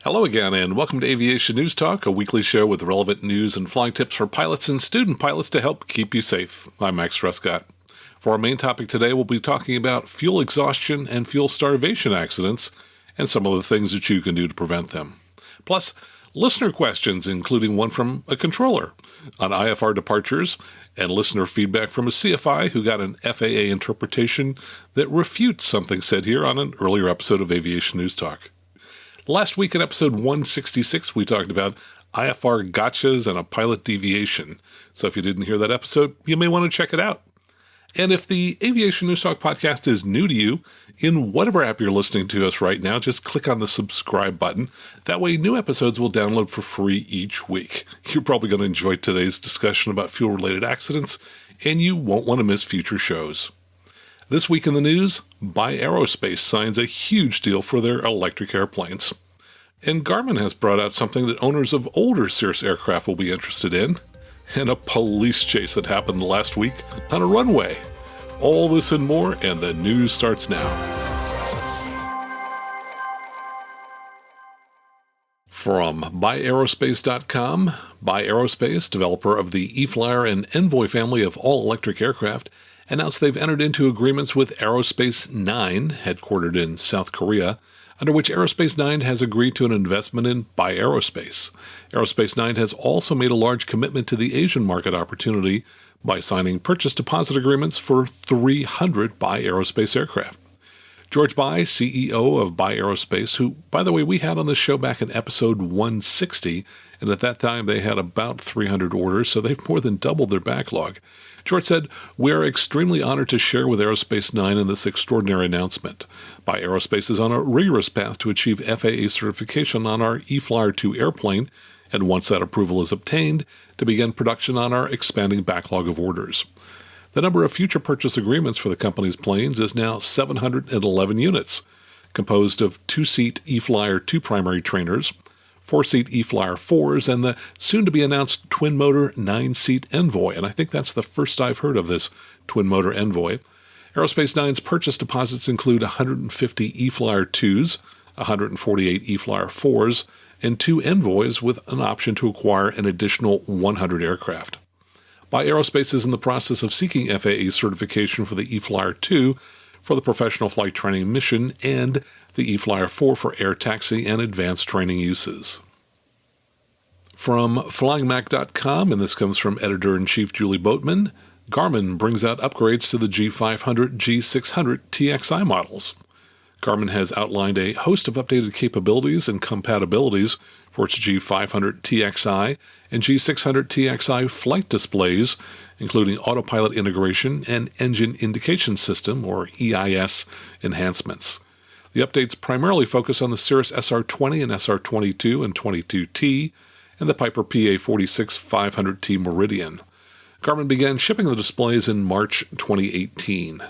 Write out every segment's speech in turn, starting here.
Hello again, and welcome to Aviation News Talk, a weekly show with relevant news and flying tips for pilots and student pilots to help keep you safe. I'm Max Trescott. For our main topic today, we'll be talking about fuel exhaustion and fuel starvation accidents and some of the things that you can do to prevent them. Plus, listener questions, including one from a controller on IFR departures and listener feedback from a CFI who got an FAA interpretation that refutes something said here on an earlier episode of Aviation News Talk. Last week in episode 166, we talked about IFR gotchas and a pilot deviation. So if you didn't hear that episode, you may want to check it out. And if the Aviation News Talk podcast is new to you, in whatever app you're listening to us right now, just click on the subscribe button. That way, new episodes will download for free each week. You're probably going to enjoy today's discussion about fuel-related accidents, and you won't want to miss future shows. This week in the news, Aerospace signs a huge deal for their electric airplanes. And Garmin has brought out something that owners of older Cirrus aircraft will be interested in. And a police chase that happened last week on a runway. All this and more, and the news starts now. From BuyAerospace.com, BuyAerospace, developer of the eFlyer and Envoy family of all-electric aircraft, announced they've entered into agreements with Aerospace 9, headquartered in South Korea, under which Aerospace 9 has agreed to an investment in Aerospace. Aerospace 9 has also made a large commitment to the Asian market opportunity by signing purchase deposit agreements for 300 Aerospace aircraft. George Bai, CEO of Aerospace, who, by the way, we had on the show back in episode 160, and at that time they had about 300 orders, so they've more than doubled their backlog. George said, "We are extremely honored to share with Aerospace 9 in this extraordinary announcement. Aerospace is on a rigorous path to achieve FAA certification on our eFlyer 2 airplane, and once that approval is obtained, to begin production on our expanding backlog of orders." The number of future purchase agreements for the company's planes is now 711 units, composed of 2-seat eFlyer 2 primary trainers, 4-seat eFlyer 4s, and the soon-to-be-announced twin-motor 9-seat Envoy, and I think that's the first I've heard of this twin-motor Envoy. Aerospace 9's purchase deposits include 150 eFlyer 2s, 148 eFlyer 4s, and 2 Envoys with an option to acquire an additional 100 aircraft. Aerospace is in the process of seeking FAA certification for the eFlyer 2 for the professional flight training mission and the eFlyer 4 for air taxi and advanced training uses. From FlyingMac.com, and this comes from Editor-in-Chief Julie Boatman, Garmin brings out upgrades to the G500, G600 TXi models. Garmin has outlined a host of updated capabilities and compatibilities for its G500 TXi and G600 TXi flight displays, including autopilot integration and engine indication system, or EIS, enhancements. The updates primarily focus on the Cirrus SR20 and SR22 and 22T and the Piper PA46 500T Meridian. Garmin began shipping the displays in March 2018.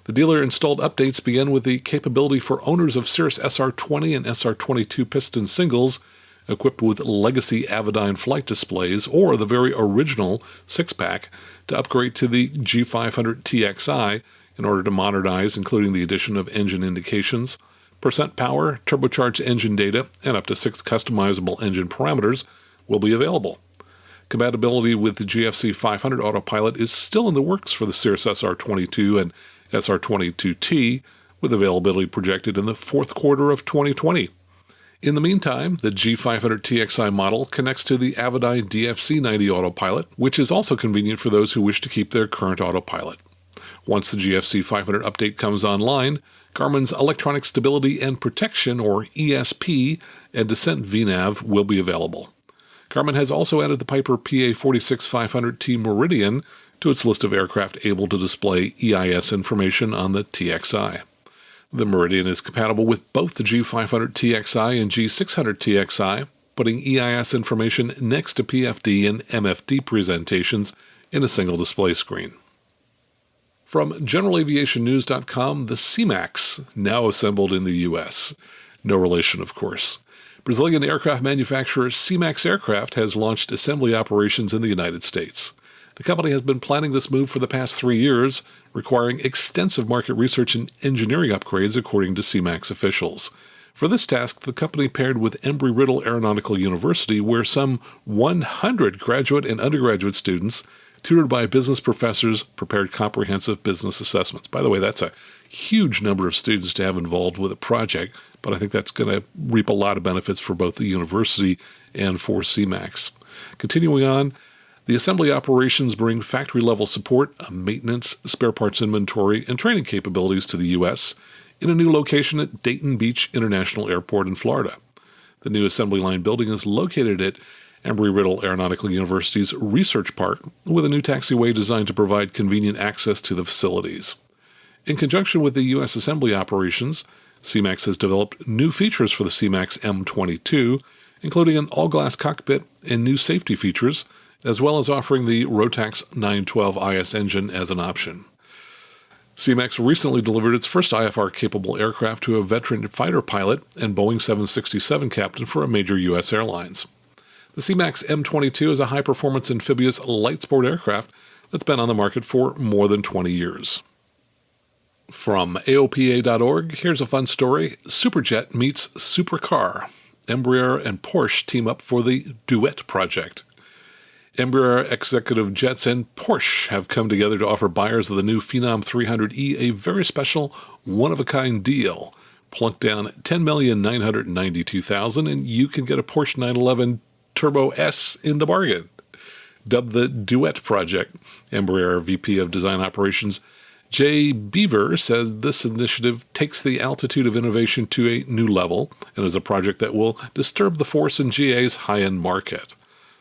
The dealer-installed updates begin with the capability for owners of Cirrus SR20 and SR22 piston singles equipped with legacy Avidyne flight displays or the very original 6-pack to upgrade to the G500 TXi in order to modernize, including the addition of engine indications, percent power, turbocharged engine data, and up to 6 customizable engine parameters will be available. Compatibility with the GFC 500 autopilot is still in the works for the Cirrus SR22 and SR22T, with availability projected in the fourth quarter of 2020. In the meantime, the G500 TXi model connects to the Avidyne DFC90 autopilot, which is also convenient for those who wish to keep their current autopilot. Once the GFC 500 update comes online, Garmin's Electronic Stability and Protection, or ESP, and Descent VNAV will be available. Garmin has also added the Piper PA46 500T Meridian to its list of aircraft able to display EIS information on the TXi. The Meridian is compatible with both the G500 TXi and G600 TXi, putting EIS information next to PFD and MFD presentations in a single display screen. From GeneralAviationNews.com, the SeaMax, now assembled in the U.S. No relation, of course. Brazilian aircraft manufacturer SeaMax Aircraft has launched assembly operations in the United States. The company has been planning this move for the past 3 years, requiring extensive market research and engineering upgrades, according to SeaMax officials. For this task, the company paired with Embry-Riddle Aeronautical University, where some 100 graduate and undergraduate students, tutored by business professors, prepared comprehensive business assessments. By the way, that's a huge number of students to have involved with a project, but I think that's going to reap a lot of benefits for both the university and for SeaMax. Continuing on, the assembly operations bring factory-level support, maintenance, spare parts inventory, and training capabilities to the U.S. in a new location at Dayton Beach International Airport in Florida. The new assembly line building is located at Embry-Riddle Aeronautical University's Research Park, with a new taxiway designed to provide convenient access to the facilities. In conjunction with the U.S. assembly operations, SeaMax has developed new features for the SeaMax M22, including an all-glass cockpit and new safety features, as well as offering the Rotax 912IS engine as an option. SeaMax recently delivered its first IFR-capable aircraft to a veteran fighter pilot and Boeing 767 captain for a major U.S. airlines. The SeaMax M22 is a high-performance amphibious light sport aircraft that's been on the market for more than 20 years. From AOPA.org, here's a fun story. Superjet meets supercar. Embraer and Porsche team up for the Duet project. Embraer Executive Jets and Porsche have come together to offer buyers of the new Phenom 300e a very special, one-of-a-kind deal. Plunk down $10,992,000 and you can get a Porsche 911 Turbo S in the bargain. Dubbed the Duet Project, Embraer VP of Design Operations Jay Beaver said this initiative takes the altitude of innovation to a new level and is a project that will disturb the force in GA's high-end market.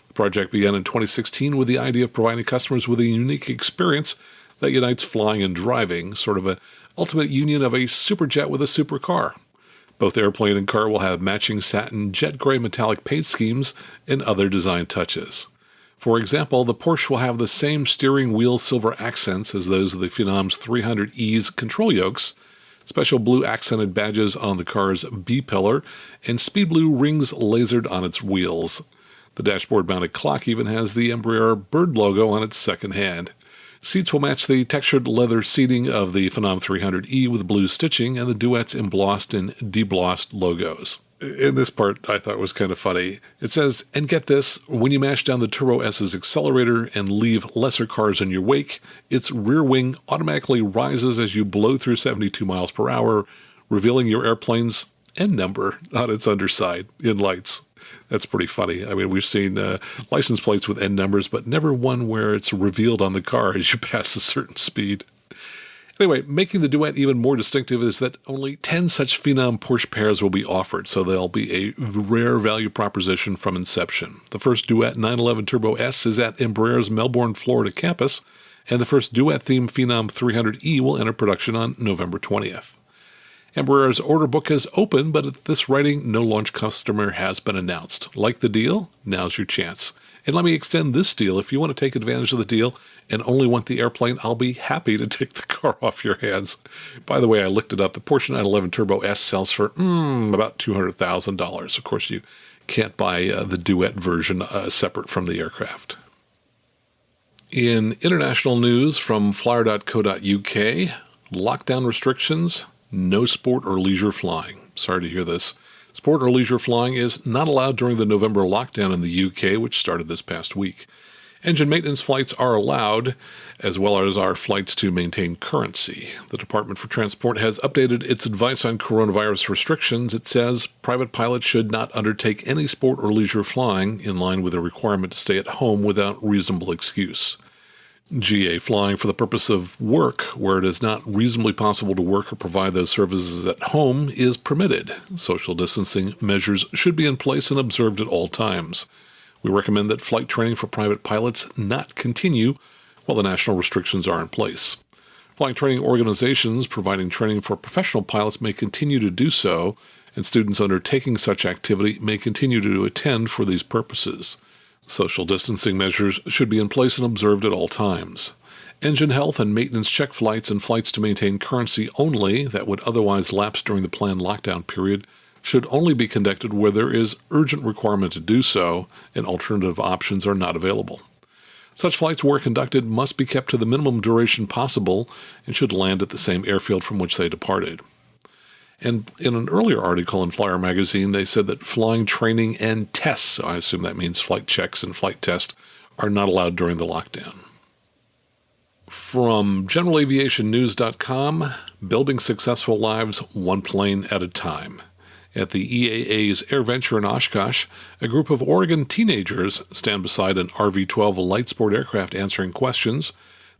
The project began in 2016 with the idea of providing customers with a unique experience that unites flying and driving, sort of an ultimate union of a superjet with a supercar. Both airplane and car will have matching satin jet gray metallic paint schemes and other design touches. For example, the Porsche will have the same steering wheel silver accents as those of the Phenom's 300e's control yokes, special blue accented badges on the car's B-pillar, and speed blue rings lasered on its wheels. The dashboard-mounted clock even has the Embraer bird logo on its second hand. Seats will match the textured leather seating of the Phenom 300e with blue stitching and the Duet's embossed and deblossed logos. In this part, I thought was kind of funny. It says, and get this, when you mash down the Turbo S's accelerator and leave lesser cars in your wake, its rear wing automatically rises as you blow through 72 miles per hour, revealing your airplane's N number on its underside in lights. That's pretty funny. I mean, we've seen license plates with N numbers, but never one where it's revealed on the car as you pass a certain speed. Anyway, making the Duet even more distinctive is that only 10 such Phenom Porsche pairs will be offered, so they'll be a rare value proposition from inception. The first Duet 911 Turbo S is at Embraer's Melbourne, Florida campus, and the first Duet-themed Phenom 300e will enter production on November 20th. Embraer's order book has opened, but at this writing, no launch customer has been announced. Like the deal? Now's your chance. And let me extend this deal. If you want to take advantage of the deal and only want the airplane, I'll be happy to take the car off your hands. By the way, I looked it up. The Porsche 911 Turbo S sells for about $200,000. Of course, you can't buy the Duet version separate from the aircraft. In international news from flyer.co.uk, lockdown restrictions, no sport or leisure flying. Sorry to hear this. Sport or leisure flying is not allowed during the November lockdown in the UK, which started this past week. Engine maintenance flights are allowed, as well as our flights to maintain currency. The Department for Transport has updated its advice on coronavirus restrictions. It says private pilots should not undertake any sport or leisure flying in line with a requirement to stay at home without reasonable excuse. GA flying for the purpose of work, where it is not reasonably possible to work or provide those services at home, is permitted. Social distancing measures should be in place and observed at all times. We recommend that flight training for private pilots not continue while the national restrictions are in place. Flight training organizations providing training for professional pilots may continue to do so, and students undertaking such activity may continue to attend for these purposes. Social distancing measures should be in place and observed at all times. Engine health and maintenance check flights and flights to maintain currency only that would otherwise lapse during the planned lockdown period should only be conducted where there is urgent requirement to do so and alternative options are not available. Such flights, where conducted, must be kept to the minimum duration possible and should land at the same airfield from which they departed. And in an earlier article in Flyer magazine, they said that flying training and tests, I assume that means flight checks and flight tests, are not allowed during the lockdown. From generalaviationnews.com, building successful lives one plane at a time. At the EAA's AirVenture in Oshkosh, a group of Oregon teenagers stand beside an RV-12 light sport aircraft answering questions.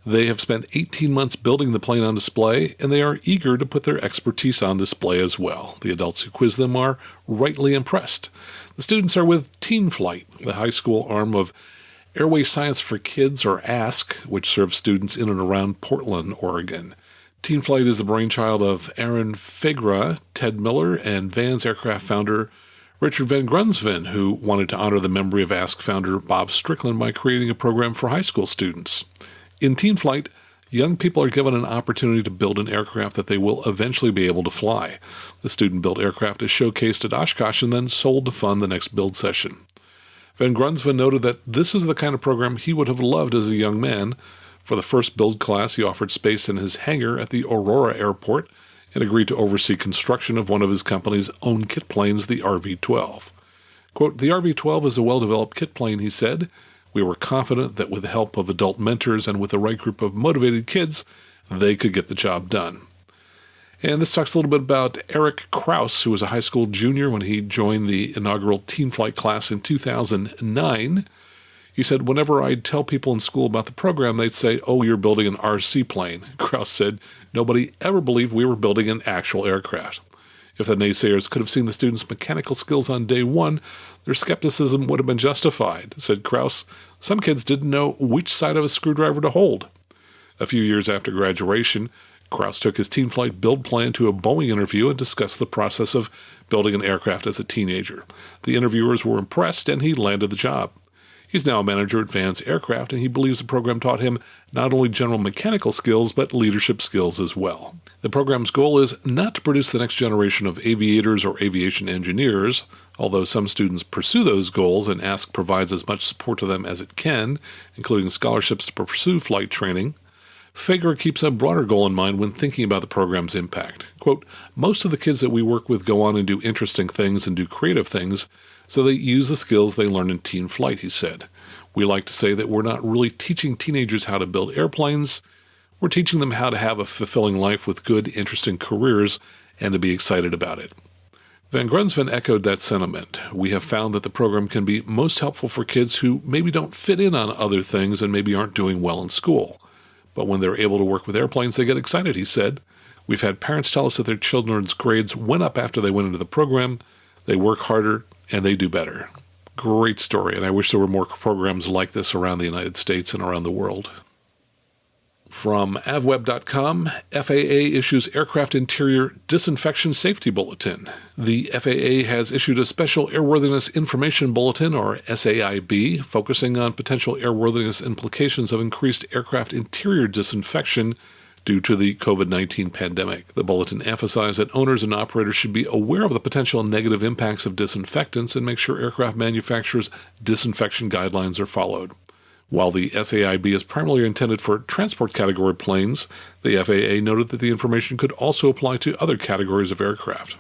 They have spent 18 months building the plane on display, and they are eager to put their expertise on display as well. The adults who quiz them are rightly impressed. The students are with Teen Flight, the high school arm of Airway Science for Kids, or ASK, which serves students in and around Portland, Oregon. Teen Flight is the brainchild of Aaron Fegra, Ted Miller, and Vans aircraft founder Richard Van Grunsven, who wanted to honor the memory of ASK founder Bob Strickland by creating a program for high school students. In Teen Flight, young people are given an opportunity to build an aircraft that they will eventually be able to fly. The student-built aircraft is showcased at Oshkosh and then sold to fund the next build session. Van Grunsven noted that this is the kind of program he would have loved as a young man. For the first build class, he offered space in his hangar at the Aurora Airport and agreed to oversee construction of one of his company's own kit planes, the RV-12. Quote, "The RV-12 is a well-developed kit plane," he said. "We were confident that with the help of adult mentors and with the right group of motivated kids, they could get the job done." And this talks a little bit about Eric Krause, who was a high school junior when he joined the inaugural Teen Flight class in 2009. He said, "Whenever I'd tell people in school about the program, they'd say, 'Oh, you're building an RC plane.'" Krause said, "Nobody ever believed we were building an actual aircraft. If the naysayers could have seen the students' mechanical skills on day one, their skepticism would have been justified," said Krause. "Some kids didn't know which side of a screwdriver to hold." A few years after graduation, Krause took his Teen Flight build plan to a Boeing interview and discussed the process of building an aircraft as a teenager. The interviewers were impressed, and he landed the job. He's now a manager at Vans Aircraft, and he believes the program taught him not only general mechanical skills, but leadership skills as well. The program's goal is not to produce the next generation of aviators or aviation engineers, although some students pursue those goals, and ASK provides as much support to them as it can, including scholarships to pursue flight training. Fager keeps a broader goal in mind when thinking about the program's impact. Quote, "Most of the kids that we work with go on and do interesting things and do creative things, so they use the skills they learn in Teen Flight," he said. "We like to say that we're not really teaching teenagers how to build airplanes. We're teaching them how to have a fulfilling life with good, interesting careers and to be excited about it." Van Grunsven echoed that sentiment. "We have found that the program can be most helpful for kids who maybe don't fit in on other things and maybe aren't doing well in school. But when they're able to work with airplanes, they get excited," he said. "We've had parents tell us that their children's grades went up after they went into the program. They work harder, and they do better." Great story, and I wish there were more programs like this around the United States and around the world. From avweb.com, FAA issues aircraft interior disinfection safety bulletin. The FAA has issued a special airworthiness information bulletin, or SAIB, focusing on potential airworthiness implications of increased aircraft interior disinfection due to the COVID-19 pandemic. The bulletin emphasized that owners and operators should be aware of the potential negative impacts of disinfectants and make sure aircraft manufacturers' disinfection guidelines are followed. While the SAIB is primarily intended for transport category planes, the FAA noted that the information could also apply to other categories of aircraft.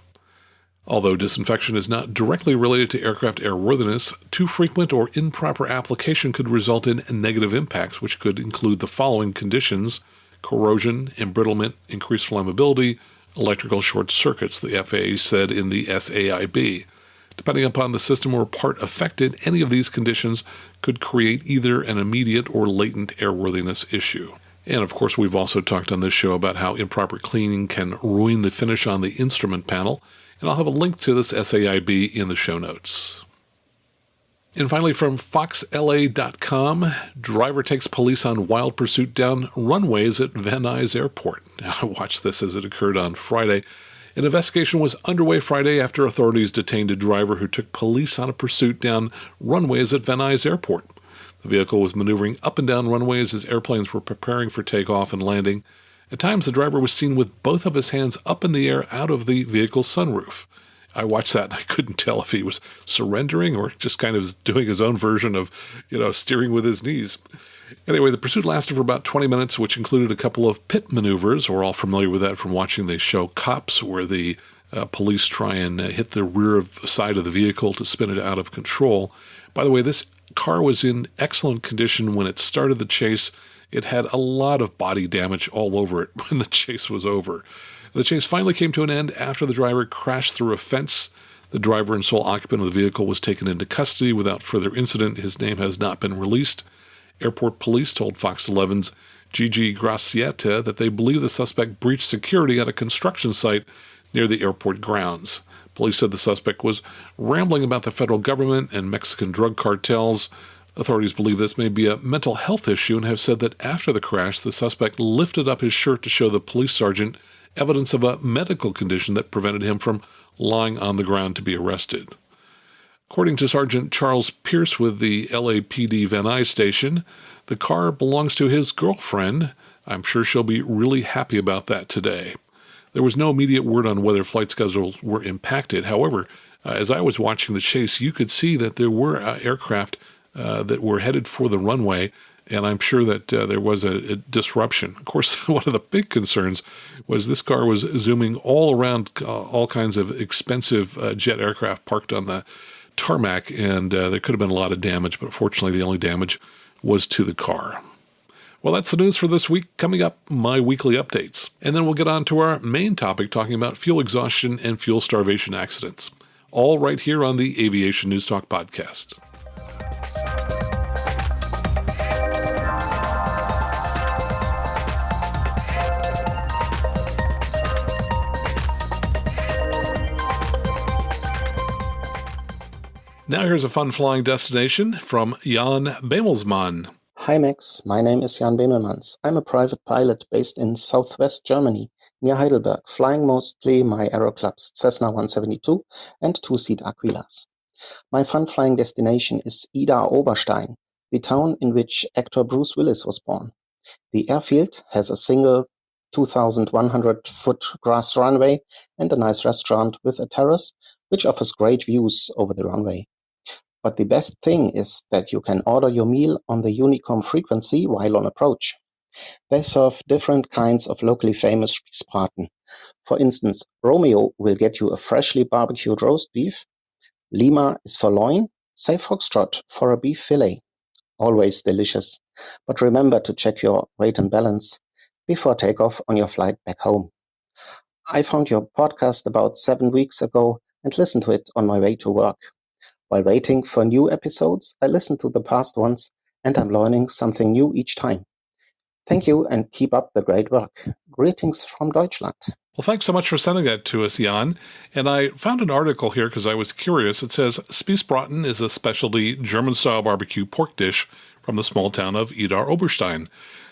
Although disinfection is not directly related to aircraft airworthiness, too frequent or improper application could result in negative impacts, which could include the following conditions: corrosion, embrittlement, increased flammability, electrical short circuits, the FAA said in the SAIB. Depending upon the system or part affected, any of these conditions could create either an immediate or latent airworthiness issue. And of course, we've also talked on this show about how improper cleaning can ruin the finish on the instrument panel, and I'll have a link to this SAIB in the show notes. And finally, from foxla.com, driver takes police on wild pursuit down runways at Van Nuys Airport. Now, I watched this as it occurred on Friday. An investigation was underway Friday after authorities detained a driver who took police on a pursuit down runways at Van Nuys Airport. The vehicle was maneuvering up and down runways as airplanes were preparing for takeoff and landing. At times, the driver was seen with both of his hands up in the air out of the vehicle's sunroof. I watched that and I couldn't tell if he was surrendering or just kind of doing his own version of, steering with his knees. Anyway, the pursuit lasted for about 20 minutes, which included a couple of pit maneuvers. We're all familiar with that from watching the show Cops, where the Police try and hit the rear side of the vehicle to spin it out of control. By the way, this car was in excellent condition when it started the chase. It had a lot of body damage all over it when the chase was over. The chase finally came to an end after the driver crashed through a fence. The driver and sole occupant of the vehicle was taken into custody without further incident. His name has not been released. Airport police told Fox 11's Gigi Gracieta that they believe the suspect breached security at a construction site near the airport grounds. Police said the suspect was rambling about the federal government and Mexican drug cartels. Authorities believe this may be a mental health issue and have said that after the crash, the suspect lifted up his shirt to show the police sergeant evidence of a medical condition that prevented him from lying on the ground to be arrested. According to Sergeant Charles Pierce with the LAPD Van Nuys station, the car belongs to his girlfriend. I'm sure she'll be really happy about that today. There was no immediate word on whether flight schedules were impacted. However, as I was watching the chase, you could see that there were aircraft that were headed for the runway, and I'm sure that there was a disruption. Of course, one of the big concerns was this car was zooming all around all kinds of expensive jet aircraft parked on the tarmac, and there could have been a lot of damage, but fortunately the only damage was to the car. Well, that's the news for this week. Coming up, my weekly updates. And then we'll get on to our main topic, talking about fuel exhaustion and fuel starvation accidents. All right here on the Aviation News Talk podcast. Now here's a fun flying destination from Jan Bemelsmann. Hi Max, my name is Jan Bemelmans. I'm a private pilot based in southwest Germany, near Heidelberg, flying mostly my Aeroclub's Cessna 172 and two-seat Aquilas. My fun flying destination is Idar Oberstein, the town in which actor Bruce Willis was born. The airfield has a single 2,100-foot grass runway and a nice restaurant with a terrace, which offers great views over the runway. But the best thing is that you can order your meal on the Unicom frequency while on approach. They serve different kinds of locally famous Spießbraten. For instance, Romeo will get you a freshly barbecued roast beef, Lima is for loin, say Foxtrot for a beef fillet. Always delicious. But remember to check your weight and balance before takeoff on your flight back home. I found your podcast about 7 weeks ago and listened to it on my way to work. While waiting for new episodes, I listen to the past ones, and I'm learning something new each time. Thank you, and keep up the great work. Greetings from Deutschland. Well, thanks so much for sending that to us, Jan. And I found an article here because I was curious. It says, Spießbraten is a specialty German-style barbecue pork dish from the small town of Idar Oberstein.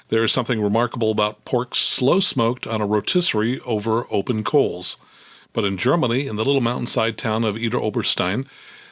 There is something remarkable about pork slow-smoked on a rotisserie over open coals. But in Germany, in the little mountainside town of Idar Oberstein,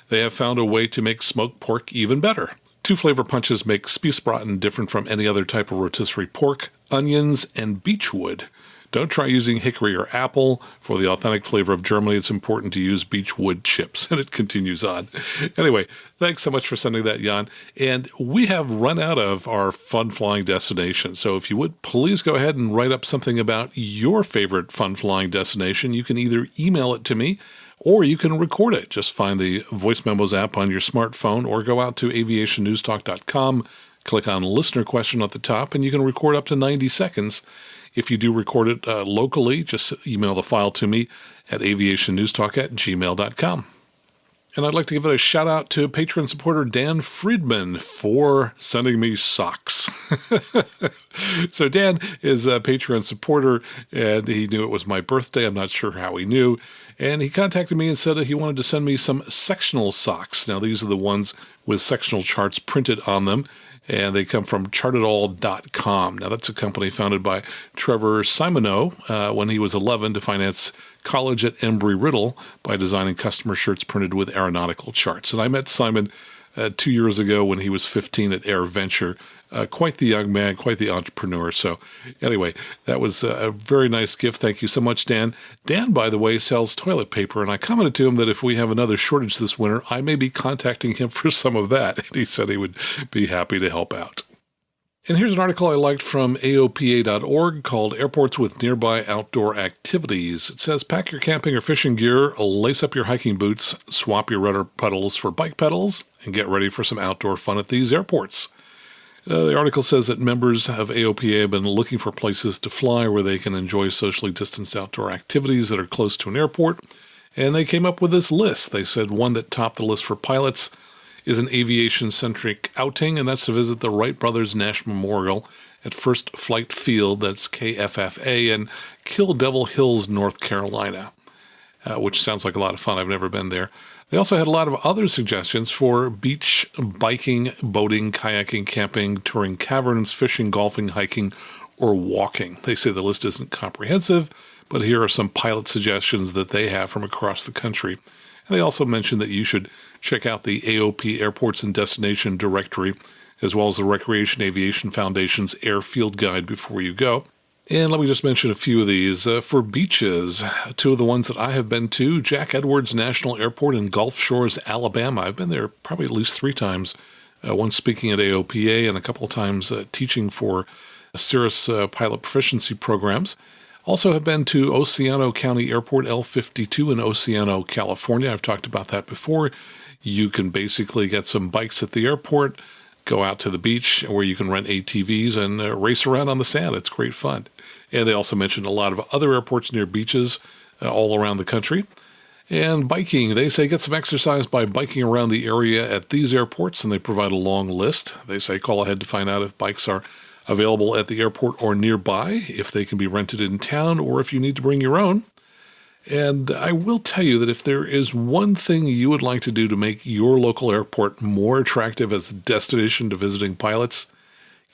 they have found a way to make smoked pork even better. 2 flavor punches make Spießbraten different from any other type of rotisserie pork: onions and beechwood. Don't try using hickory or apple. For the authentic flavor of Germany, it's important to use beechwood chips. And it continues on. Anyway, thanks so much for sending that, Jan. And we have run out of our fun flying destination. So if you would, please go ahead and write up something about your favorite fun flying destination. You can either email it to me, or you can record it. Just find the Voice Memos app on your smartphone or go out to aviationnewstalk.com, click on Listener Question at the top, and you can record up to 90 seconds. If you do record it locally, just email the file to me at aviationnewstalk@gmail.com. And I'd like to give it a shout out to Patreon supporter Dan Friedman for sending me socks. So Dan is a Patreon supporter, and he knew it was my birthday. I'm not sure how he knew. And he contacted me and said that he wanted to send me some sectional socks. Now, these are the ones with sectional charts printed on them, and they come from chartedall.com. Now, that's a company founded by Trevor Simoneau when he was 11 to finance college at Embry-Riddle by designing customer shirts printed with aeronautical charts. And I met Simon 2 years ago when he was 15 at Air Venture. Quite the young man, quite the entrepreneur. So anyway, that was a very nice gift. Thank you so much, Dan. Dan, by the way, sells toilet paper, and I commented to him that if we have another shortage this winter, I may be contacting him for some of that. And he said he would be happy to help out. And here's an article I liked from AOPA.org called Airports with Nearby Outdoor Activities. It says, pack your camping or fishing gear, lace up your hiking boots, swap your rudder pedals for bike pedals, and get ready for some outdoor fun at these airports. The article says that members of AOPA have been looking for places to fly where they can enjoy socially distanced outdoor activities that are close to an airport, and they came up with this list. They said one that topped the list for pilots is an aviation-centric outing, and that's to visit the Wright Brothers National Memorial at First Flight Field, that's KFFA, in Kill Devil Hills, North Carolina, which sounds like a lot of fun. I've never been there. They also had a lot of other suggestions for beach, biking, boating, kayaking, camping, touring caverns, fishing, golfing, hiking, or walking. They say the list isn't comprehensive, but here are some pilot suggestions that they have from across the country. And they also mentioned that you should check out the AOP Airports and Destination Directory, as well as the Recreation Aviation Foundation's Airfield Guide before you go. And let me just mention a few of these. For beaches, two of the ones that I have been to, Jack Edwards National Airport in Gulf Shores, Alabama. I've been there probably at least 3 times, once speaking at AOPA and a couple of times teaching for Cirrus pilot proficiency programs. Also have been to Oceano County Airport, L52 in Oceano, California. I've talked about that before. You can basically get some bikes at the airport, go out to the beach where you can rent ATVs and race around on the sand. It's great fun. And they also mentioned a lot of other airports near beaches all around the country. And biking, they say get some exercise by biking around the area at these airports, and they provide a long list. They say call ahead to find out if bikes are available at the airport or nearby, if they can be rented in town, or if you need to bring your own. And I will tell you that if there is one thing you would like to do to make your local airport more attractive as a destination to visiting pilots,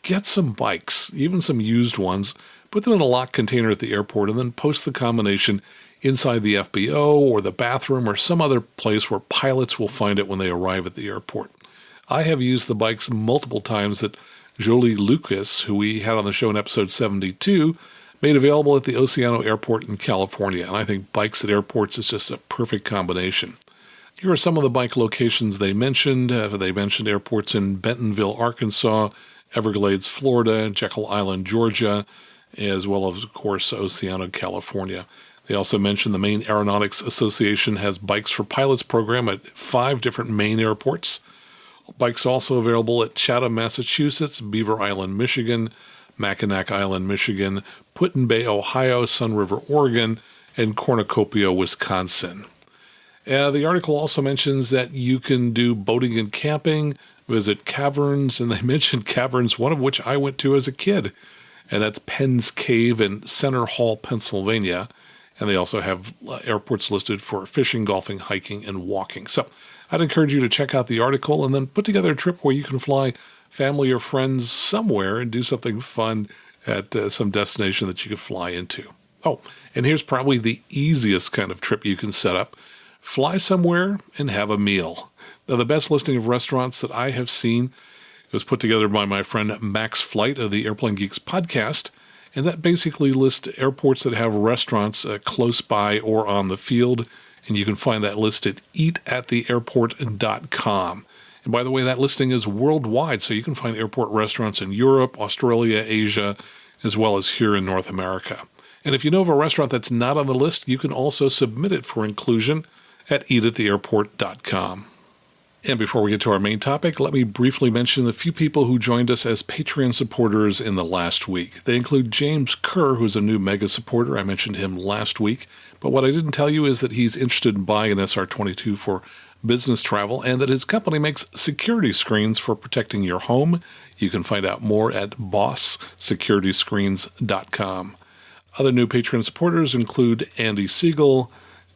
get some bikes, even some used ones, put them in a locked container at the airport, and then post the combination inside the FBO or the bathroom or some other place where pilots will find it when they arrive at the airport. I have used the bikes multiple times that Jolie Lucas, who we had on the show in episode 72, made available at the Oceano Airport in California. And I think bikes at airports is just a perfect combination. Here are some of the bike locations they mentioned. They mentioned airports in Bentonville, Arkansas, Everglades, Florida, Jekyll Island, Georgia, as well as, of course, Oceano, California. They also mentioned the Maine Aeronautics Association has Bikes for Pilots program at 5 different Maine airports. Bikes also available at Chatham, Massachusetts, Beaver Island, Michigan, Mackinac Island, Michigan, Put-in-Bay, Ohio, Sun River, Oregon, and Cornucopia, Wisconsin. The article also mentions that you can do boating and camping, visit caverns, and they mentioned caverns, one of which I went to as a kid, and that's Penn's Cave in Center Hall, Pennsylvania. And they also have airports listed for fishing, golfing, hiking, and walking. So I'd encourage you to check out the article and then put together a trip where you can fly family or friends somewhere and do something fun at some destination that you can fly into. Oh, and here's probably the easiest kind of trip you can set up. Fly somewhere and have a meal. Now, the best listing of restaurants that I have seen was put together by my friend Max Flight of the Airplane Geeks podcast, and that basically lists airports that have restaurants close by or on the field, and you can find that list at eatattheairport.com. And by the way, that listing is worldwide, so you can find airport restaurants in Europe, Australia, Asia, as well as here in North America. And if you know of a restaurant that's not on the list, you can also submit it for inclusion at eatattheairport.com. And before we get to our main topic, let me briefly mention the few people who joined us as Patreon supporters in the last week. They include James Kerr, who's a new mega supporter. I mentioned him last week. But what I didn't tell you is that he's interested in buying an SR-22 for business travel and that his company makes security screens for protecting your home. You can find out more at bosssecurity.screens.com. Other new Patreon supporters include Andy Siegel,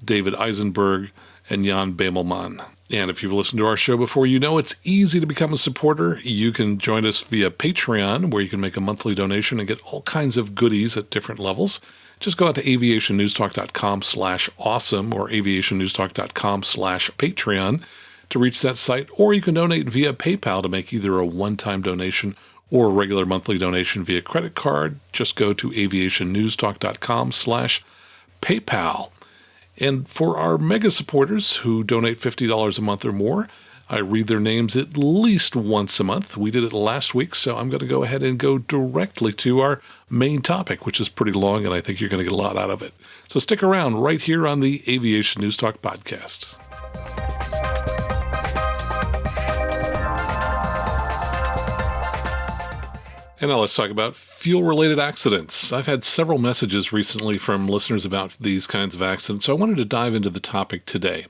David Eisenberg, and Jan Bemelman. And if you've listened to our show before, you know it's easy to become a supporter. You can join us via Patreon, where you can make a monthly donation and get all kinds of goodies at different levels. Just go out to aviationnewstalk.com/awesome or aviationnewstalk.com/Patreon to reach that site, or you can donate via PayPal to make either a one-time donation or a regular monthly donation via credit card. Just go to aviationnewstalk.com/PayPal. And for our mega supporters who donate $50 a month or more, I read their names at least once a month. We did it last week, so I'm going to go ahead and go directly to our main topic, which is pretty long, and I think you're going to get a lot out of it. So stick around right here on the Aviation News Talk podcast. And now let's talk about fuel-related accidents. I've had several messages recently from listeners about these kinds of accidents, so I wanted to dive into the topic today.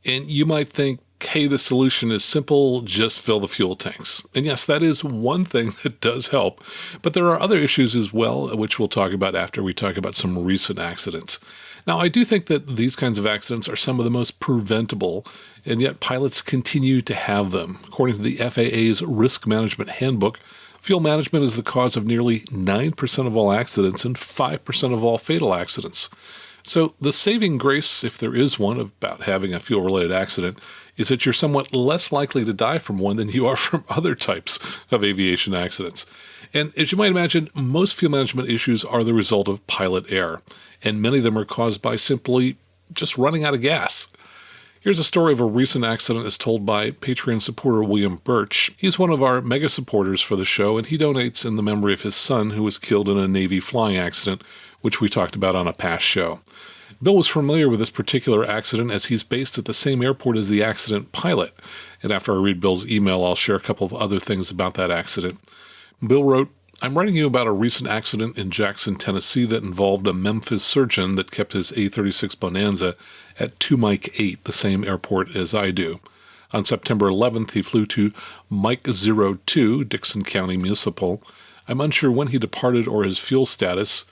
And you might think, hey, the solution is simple, just fill the fuel tanks. And yes, that is one thing that does help, but there are other issues as well, which we'll talk about after we talk about some recent accidents. Now, I do think that these kinds of accidents are some of the most preventable, and yet pilots continue to have them. According to the FAA's Risk Management Handbook, fuel management is the cause of nearly 9% of all accidents and 5% of all fatal accidents. So the saving grace, if there is one, about having a fuel-related accident is that you're somewhat less likely to die from one than you are from other types of aviation accidents. And as you might imagine, most fuel management issues are the result of pilot error, and many of them are caused by simply just running out of gas. Here's a story of a recent accident as told by Patreon supporter William Birch. He's one of our mega supporters for the show, and he donates in the memory of his son who was killed in a Navy flying accident, which we talked about on a past show. Bill was familiar with this particular accident as he's based at the same airport as the accident pilot. And after I read Bill's email, I'll share a couple of other things about that accident. Bill wrote, I'm writing you about a recent accident in Jackson, Tennessee that involved a Memphis surgeon that kept his A36 Bonanza at 2 Mike 8, the same airport as I do. On September 11th, he flew to Mike 02, Dixon County Municipal. I'm unsure when he departed or his fuel status.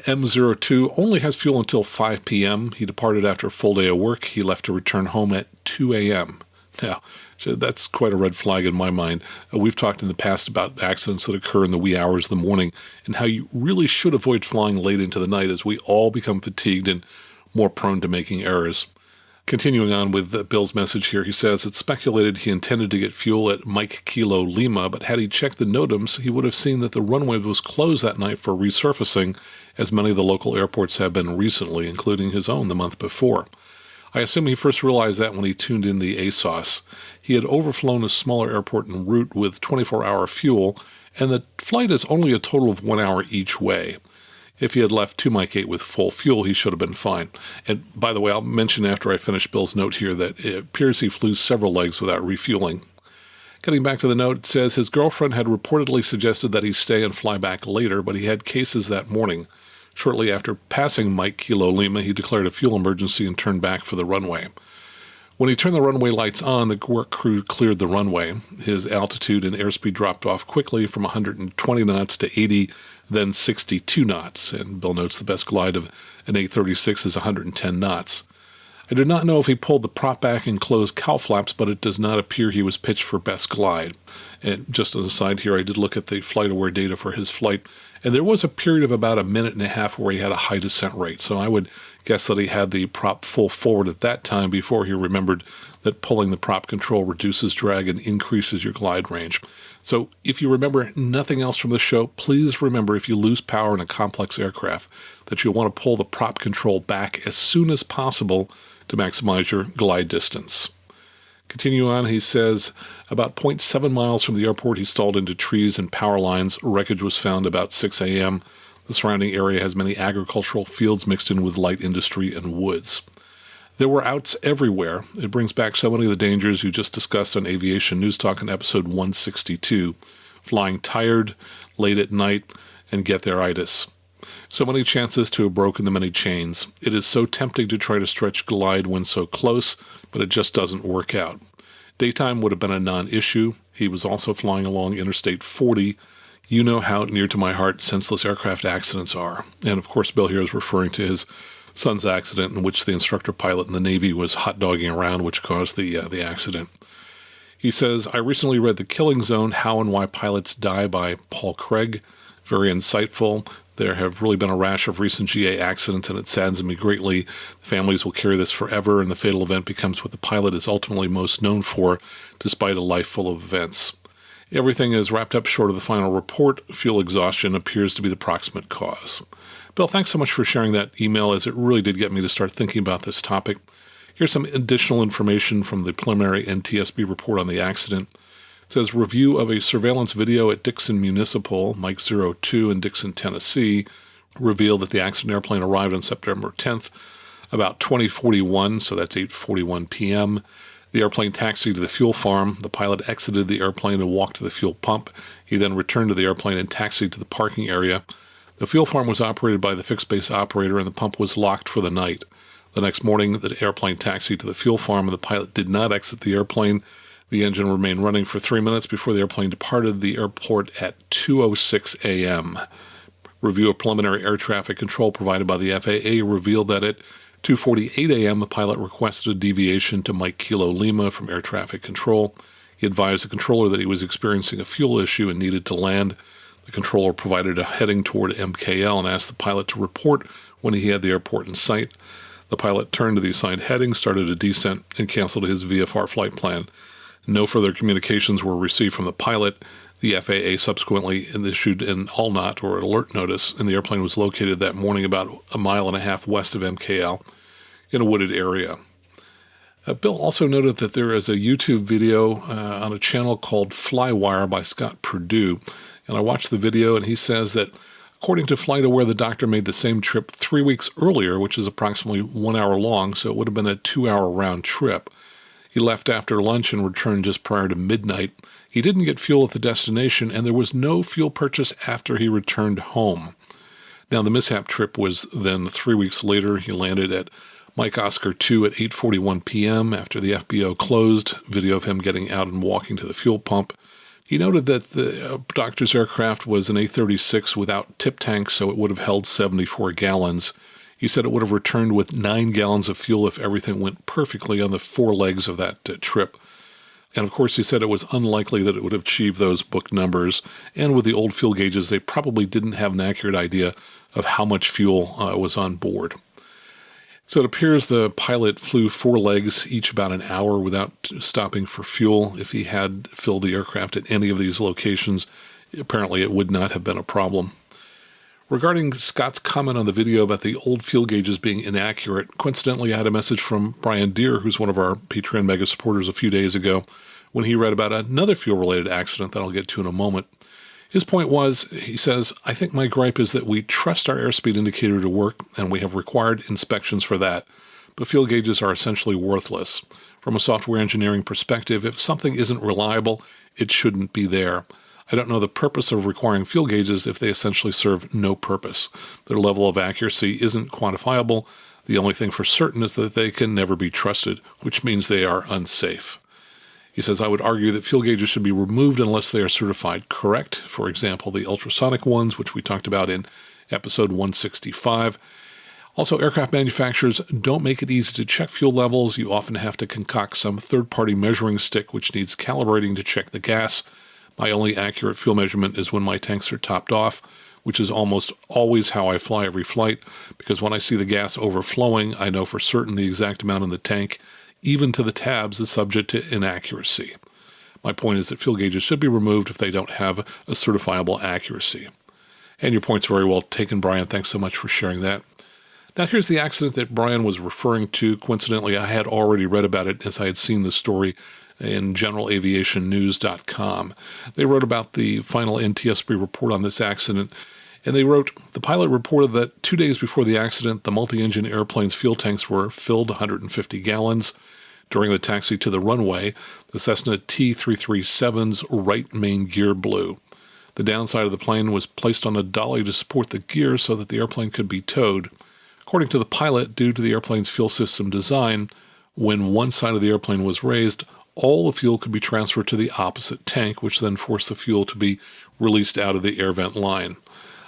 M02 only has fuel until 5 p.m. He departed after a full day of work. He left to return home at 2 a.m. Now, so that's quite a red flag in my mind. We've talked in the past about accidents that occur in the wee hours of the morning and how you really should avoid flying late into the night as we all become fatigued and more prone to making errors. Continuing on with Bill's message here, he says, it's speculated he intended to get fuel at Mike Kilo Lima, but had he checked the NOTAMs, he would have seen that the runway was closed that night for resurfacing, as many of the local airports have been recently, including his own the month before. I assume he first realized that when he tuned in the ASOS. He had overflown a smaller airport en route with 24-hour fuel, and the flight is only a total of 1 hour each way. If he had left 2 Mike 8 with full fuel, he should have been fine. And by the way, I'll mention after I finish Bill's note here that it appears he flew several legs without refueling. Getting back to the note, it says his girlfriend had reportedly suggested that he stay and fly back later, but he had cases that morning. Shortly after passing Mike Kilo Lima, he declared a fuel emergency and turned back for the runway. When he turned the runway lights on, the work crew cleared the runway. His altitude and airspeed dropped off quickly from 120 knots to 80, then 62 knots. And Bill notes the best glide of an A36 is 110 knots. I do not know if he pulled the prop back and closed cowl flaps, but it does not appear he was pitched for best glide. And just as a side here, I did look at the flight-aware data for his flight, and there was a period of about a minute and a half where he had a high descent rate. So I would guess that he had the prop full forward at that time before he remembered that pulling the prop control reduces drag and increases your glide range. So if you remember nothing else from the show, please remember if you lose power in a complex aircraft that you'll want to pull the prop control back as soon as possible to maximize your glide distance. Continue on, he says, about 0.7 miles from the airport, he stalled into trees and power lines. Wreckage was found about 6 a.m. The surrounding area has many agricultural fields mixed in with light industry and woods. There were outs everywhere. It brings back so many of the dangers you just discussed on Aviation News Talk in episode 162. Flying tired, late at night, and get-there-itis. So many chances to have broken the many chains. It is so tempting to try to stretch glide when so close, but it just doesn't work out. Daytime would have been a non-issue. He was also flying along Interstate 40. You know how near to my heart senseless aircraft accidents are. And of course, Bill here is referring to his son's accident in which the instructor pilot in the Navy was hot-dogging around, which caused the accident. He says, I recently read The Killing Zone, How and Why Pilots Die by Paul Craig. Very insightful. There have really been a rash of recent GA accidents, and it saddens me greatly. The families will carry this forever, and the fatal event becomes what the pilot is ultimately most known for, despite a life full of events. Everything is wrapped up short of the final report. Fuel exhaustion appears to be the proximate cause. Bill, thanks so much for sharing that email, as it really did get me to start thinking about this topic. Here's some additional information from the preliminary NTSB report on the accident. It says, review of a surveillance video at Dixon Municipal, Mike 02 in Dixon, Tennessee, revealed that the accident airplane arrived on September 10th, about 20:41, so that's 8:41 p.m. The airplane taxied to the fuel farm. The pilot exited the airplane and walked to the fuel pump. He then returned to the airplane and taxied to the parking area. The fuel farm was operated by the fixed-base operator, and the pump was locked for the night. The next morning, the airplane taxied to the fuel farm, and the pilot did not exit the airplane. The engine remained running for 3 minutes before the airplane departed the airport at 2:06 a.m. Review of preliminary air traffic control provided by the FAA revealed that at 2:48 a.m., the pilot requested a deviation to Mike Kilo Lima from air traffic control. He advised the controller that he was experiencing a fuel issue and needed to land. The controller provided a heading toward MKL and asked the pilot to report when he had the airport in sight. The pilot turned to the assigned heading, started a descent, and canceled his VFR flight plan. No further communications were received from the pilot. The FAA subsequently issued an all-not or alert notice, and the airplane was located that morning about 1.5 miles west of MKL in a wooded area. Bill also noted that there is a YouTube video on a channel called Flywire by Scott Purdue, and I watched the video, and he says that according to FlightAware, the doctor made the same trip 3 weeks earlier, which is approximately 1 hour long, so it would have been a 2-hour round trip. He left after lunch and returned just prior to midnight. He didn't get fuel at the destination, and there was no fuel purchase after he returned home. Now, the mishap trip was then 3 weeks later. He landed at Mike Oscar 2 at 8:41 p.m. after the FBO closed. Video of him getting out and walking to the fuel pump. He noted that the doctor's aircraft was an A-36 without tip tank, so it would have held 74 gallons. He said it would have returned with 9 gallons of fuel if everything went perfectly on the 4 legs of that trip. And of course, he said it was unlikely that it would have achieved those book numbers. And with the old fuel gauges, they probably didn't have an accurate idea of how much fuel was on board. So it appears the pilot flew 4 legs, each about an hour, without stopping for fuel. If he had filled the aircraft at any of these locations, apparently it would not have been a problem. Regarding Scott's comment on the video about the old fuel gauges being inaccurate, coincidentally, I had a message from Brian Deere, who's one of our Patreon mega supporters, a few days ago, when he read about another fuel-related accident that I'll get to in a moment. His point was, he says, I think my gripe is that we trust our airspeed indicator to work, and we have required inspections for that. But fuel gauges are essentially worthless. From a software engineering perspective, if something isn't reliable, it shouldn't be there. I don't know the purpose of requiring fuel gauges if they essentially serve no purpose. Their level of accuracy isn't quantifiable. The only thing for certain is that they can never be trusted, which means they are unsafe. He says, I would argue that fuel gauges should be removed unless they are certified correct. For example, the ultrasonic ones, which we talked about in episode 165. Also, aircraft manufacturers don't make it easy to check fuel levels. You often have to concoct some third-party measuring stick, which needs calibrating to check the gas. My only accurate fuel measurement is when my tanks are topped off, which is almost always how I fly every flight, because when I see the gas overflowing, I know for certain the exact amount in the tank, even to the tabs, is subject to inaccuracy. My point is that fuel gauges should be removed if they don't have a certifiable accuracy. And your point's very well taken, Brian. Thanks so much for sharing that. Now, here's the accident that Brian was referring to. Coincidentally, I had already read about it as I had seen the story in generalaviationnews.com. They wrote about the final NTSB report on this accident, and they wrote, the pilot reported that 2 days before the accident, the multi-engine airplane's fuel tanks were filled 150 gallons. During the taxi to the runway, the Cessna T-337's right main gear blew. The downside of the plane was placed on a dolly to support the gear so that the airplane could be towed. According to the pilot, due to the airplane's fuel system design, when one side of the airplane was raised, all the fuel could be transferred to the opposite tank, which then forced the fuel to be released out of the air vent line.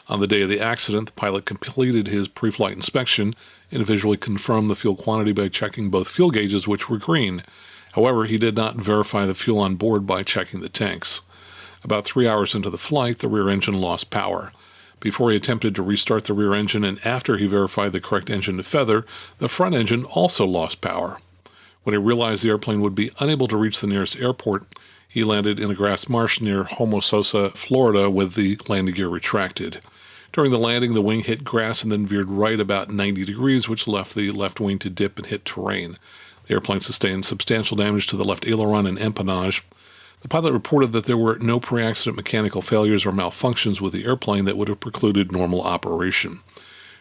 On the day of the accident, the pilot completed his pre-flight inspection and visually confirmed the fuel quantity by checking both fuel gauges, which were green. However, he did not verify the fuel on board by checking the tanks. About 3 hours into the flight, the rear engine lost power. Before he attempted to restart the rear engine and after he verified the correct engine to feather, the front engine also lost power. When he realized the airplane would be unable to reach the nearest airport, he landed in a grass marsh near Homosassa, Florida, with the landing gear retracted. During the landing, the wing hit grass and then veered right about 90 degrees, which left the left wing to dip and hit terrain. The airplane sustained substantial damage to the left aileron and empennage. The pilot reported that there were no pre-accident mechanical failures or malfunctions with the airplane that would have precluded normal operation.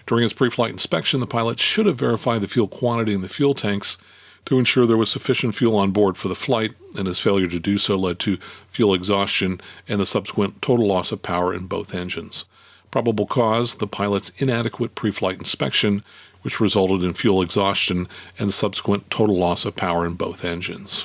During his pre-flight inspection, the pilot should have verified the fuel quantity in the fuel tanks to ensure there was sufficient fuel on board for the flight, and his failure to do so led to fuel exhaustion and the subsequent total loss of power in both engines. Probable cause, the pilot's inadequate pre-flight inspection, which resulted in fuel exhaustion and the subsequent total loss of power in both engines.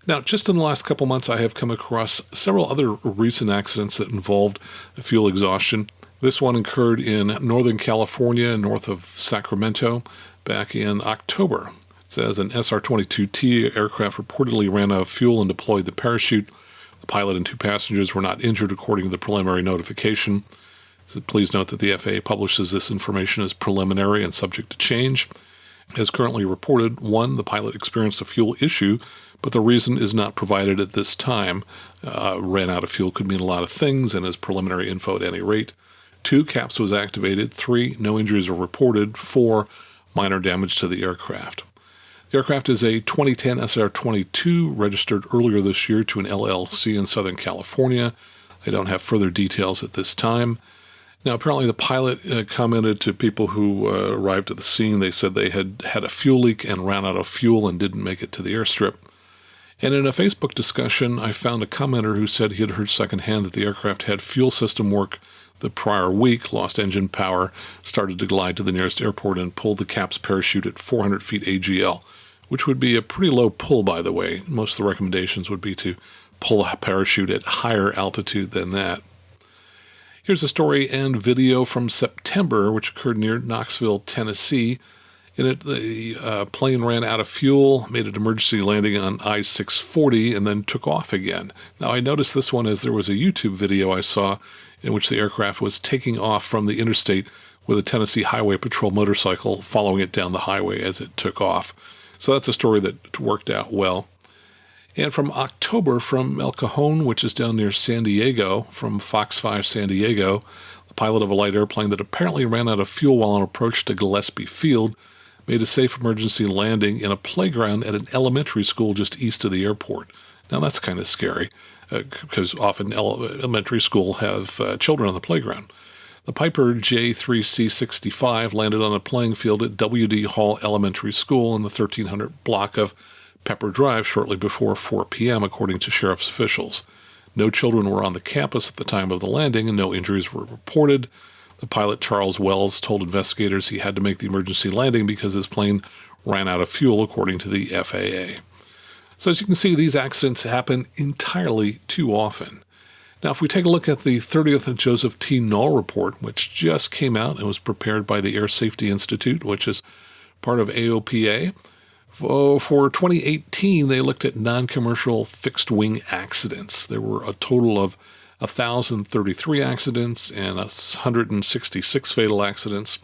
Now, just in the last couple months, I have come across several other recent accidents that involved fuel exhaustion. This one occurred in Northern California, north of Sacramento, back in October. It says an SR-22T aircraft reportedly ran out of fuel and deployed the parachute. The pilot and 2 passengers were not injured according to the preliminary notification. So please note that the FAA publishes this information as preliminary and subject to change. As currently reported, 1, the pilot experienced a fuel issue, but the reason is not provided at this time. Ran out of fuel could mean a lot of things, and is preliminary info at any rate. 2, CAPS was activated. 3, no injuries were reported. 4, minor damage to the aircraft. The aircraft is a 2010 SR-22 registered earlier this year to an LLC in Southern California. I don't have further details at this time. Now, apparently the pilot commented to people who arrived at the scene. They said they had had a fuel leak and ran out of fuel and didn't make it to the airstrip. And in a Facebook discussion, I found a commenter who said he had heard secondhand that the aircraft had fuel system work the prior week, lost engine power, started to glide to the nearest airport, and pulled the CAPS parachute at 400 feet AGL, which would be a pretty low pull, by the way. Most of the recommendations would be to pull a parachute at higher altitude than that. Here's a story and video from September, which occurred near Knoxville, Tennessee. In it, the plane ran out of fuel, made an emergency landing on I-640, and then took off again. Now, I noticed this one as there was a YouTube video I saw in which the aircraft was taking off from the interstate with a Tennessee Highway Patrol motorcycle following it down the highway as it took off. So that's a story that worked out well. And from October, from El Cajon, which is down near San Diego, from Fox 5 San Diego, the pilot of a light airplane that apparently ran out of fuel while on approach to Gillespie Field made a safe emergency landing in a playground at an elementary school just east of the airport. Now, that's kind of scary, because often elementary school have children on the playground. The Piper J3C65 landed on a playing field at W.D. Hall Elementary School in the 1300 block of Pepper Drive shortly before 4 p.m., according to sheriff's officials. No children were on the campus at the time of the landing, and no injuries were reported. The pilot, Charles Wells, told investigators he had to make the emergency landing because his plane ran out of fuel, according to the FAA. So as you can see, these accidents happen entirely too often. Now, if we take a look at the 30th Joseph T. Null report, which just came out and was prepared by the Air Safety Institute, which is part of AOPA, for 2018, they looked at non-commercial fixed-wing accidents. There were a total of 1,033 accidents and 166 fatal accidents.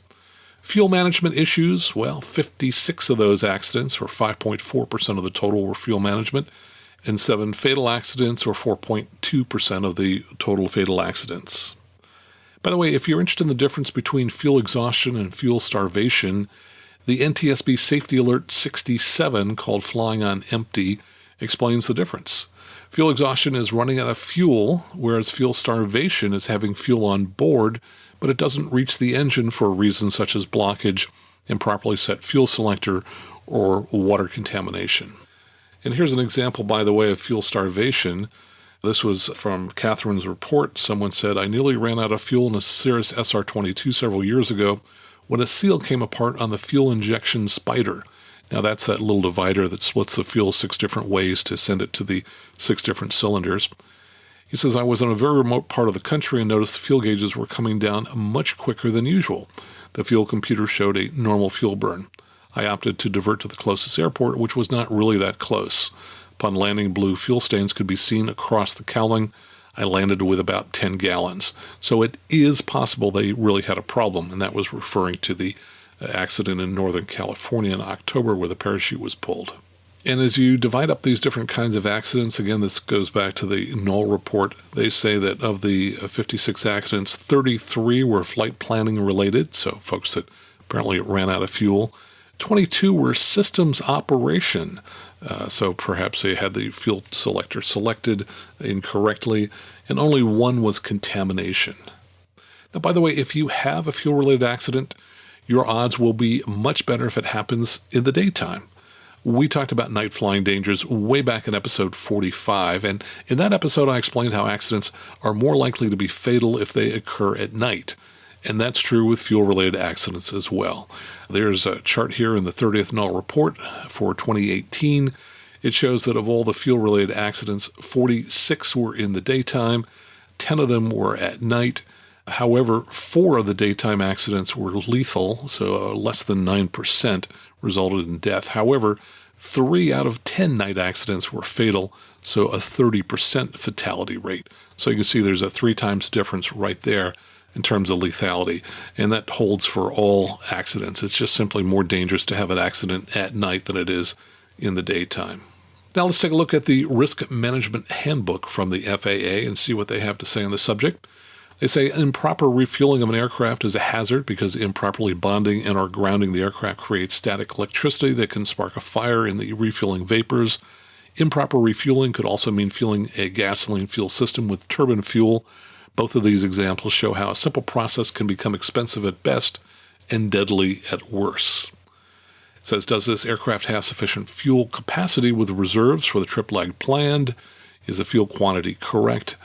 Fuel management issues, well, 56 of those accidents, or 5.4% of the total, were fuel management, and 7 fatal accidents, or 4.2% of the total fatal accidents. By the way, if you're interested in the difference between fuel exhaustion and fuel starvation, the NTSB Safety Alert 67, called Flying on Empty, explains the difference. Fuel exhaustion is running out of fuel, whereas fuel starvation is having fuel on board, but it doesn't reach the engine for reasons such as blockage, improperly set fuel selector, or water contamination. And here's an example, by the way, of fuel starvation. This was from Catherine's report. Someone said, "I nearly ran out of fuel in a Cirrus SR-22 several years ago when a seal came apart on the fuel injection spider." Now, that's that little divider that splits the fuel 6 different ways to send it to the 6 different cylinders. He says, "I was in a very remote part of the country and noticed the fuel gauges were coming down much quicker than usual. The fuel computer showed a normal fuel burn. I opted to divert to the closest airport, which was not really that close. Upon landing, blue fuel stains could be seen across the cowling. I landed with about 10 gallons. So it is possible they really had a problem, and that was referring to the accident in Northern California in October where the parachute was pulled. And as you divide up these different kinds of accidents, again, this goes back to the Null report. They say that of the 56 accidents, 33 were flight planning related, so folks that apparently ran out of fuel. 22 were systems operation. So perhaps they had the fuel selector selected incorrectly, and only 1 was contamination. Now, by the way, if you have a fuel-related accident, your odds will be much better if it happens in the daytime. We talked about night flying dangers way back in episode 45, and in that episode I explained how accidents are more likely to be fatal if they occur at night. And that's true with fuel-related accidents as well. There's a chart here in the 30th Null report for 2018. It shows that of all the fuel-related accidents, 46 were in the daytime, 10 of them were at night. However, 4 of the daytime accidents were lethal, so less than 9% resulted in death. However, 3 out of 10 night accidents were fatal, so a 30% fatality rate. So you can see there's a 3 times difference right there in terms of lethality, and that holds for all accidents. It's just simply more dangerous to have an accident at night than it is in the daytime. Now let's take a look at the Risk Management Handbook from the FAA and see what they have to say on the subject. They say improper refueling of an aircraft is a hazard because improperly bonding and or grounding the aircraft creates static electricity that can spark a fire in the refueling vapors. Improper refueling could also mean fueling a gasoline fuel system with turbine fuel. Both of these examples show how a simple process can become expensive at best and deadly at worst. It says, does this aircraft have sufficient fuel capacity with reserves for the trip leg planned? Is the fuel quantity correct?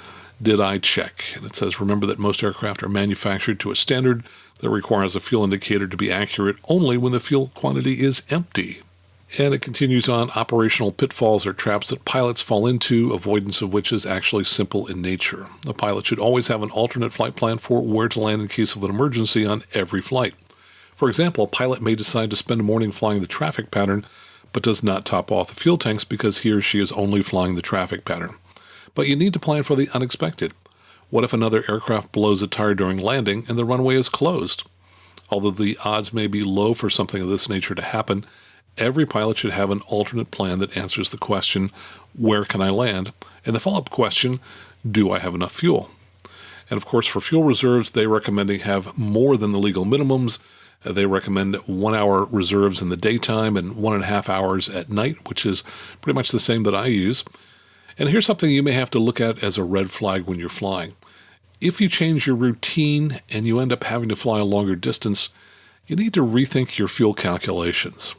Did I check? And it says, remember that most aircraft are manufactured to a standard that requires a fuel indicator to be accurate only when the fuel quantity is empty. And it continues on, operational pitfalls are traps that pilots fall into, avoidance of which is actually simple in nature. A pilot should always have an alternate flight plan for where to land in case of an emergency on every flight. For example, a pilot may decide to spend a morning flying the traffic pattern, but does not top off the fuel tanks because he or she is only flying the traffic pattern. But you need to plan for the unexpected. What if another aircraft blows a tire during landing and the runway is closed? Although the odds may be low for something of this nature to happen, every pilot should have an alternate plan that answers the question, where can I land? And the follow-up question, do I have enough fuel? And of course, for fuel reserves, they recommend you have more than the legal minimums. They recommend 1 hour reserves in the daytime and 1.5 hours at night, which is pretty much the same that I use. And here's something you may have to look at as a red flag when you're flying. If you change your routine and you end up having to fly a longer distance, you need to rethink your fuel calculations.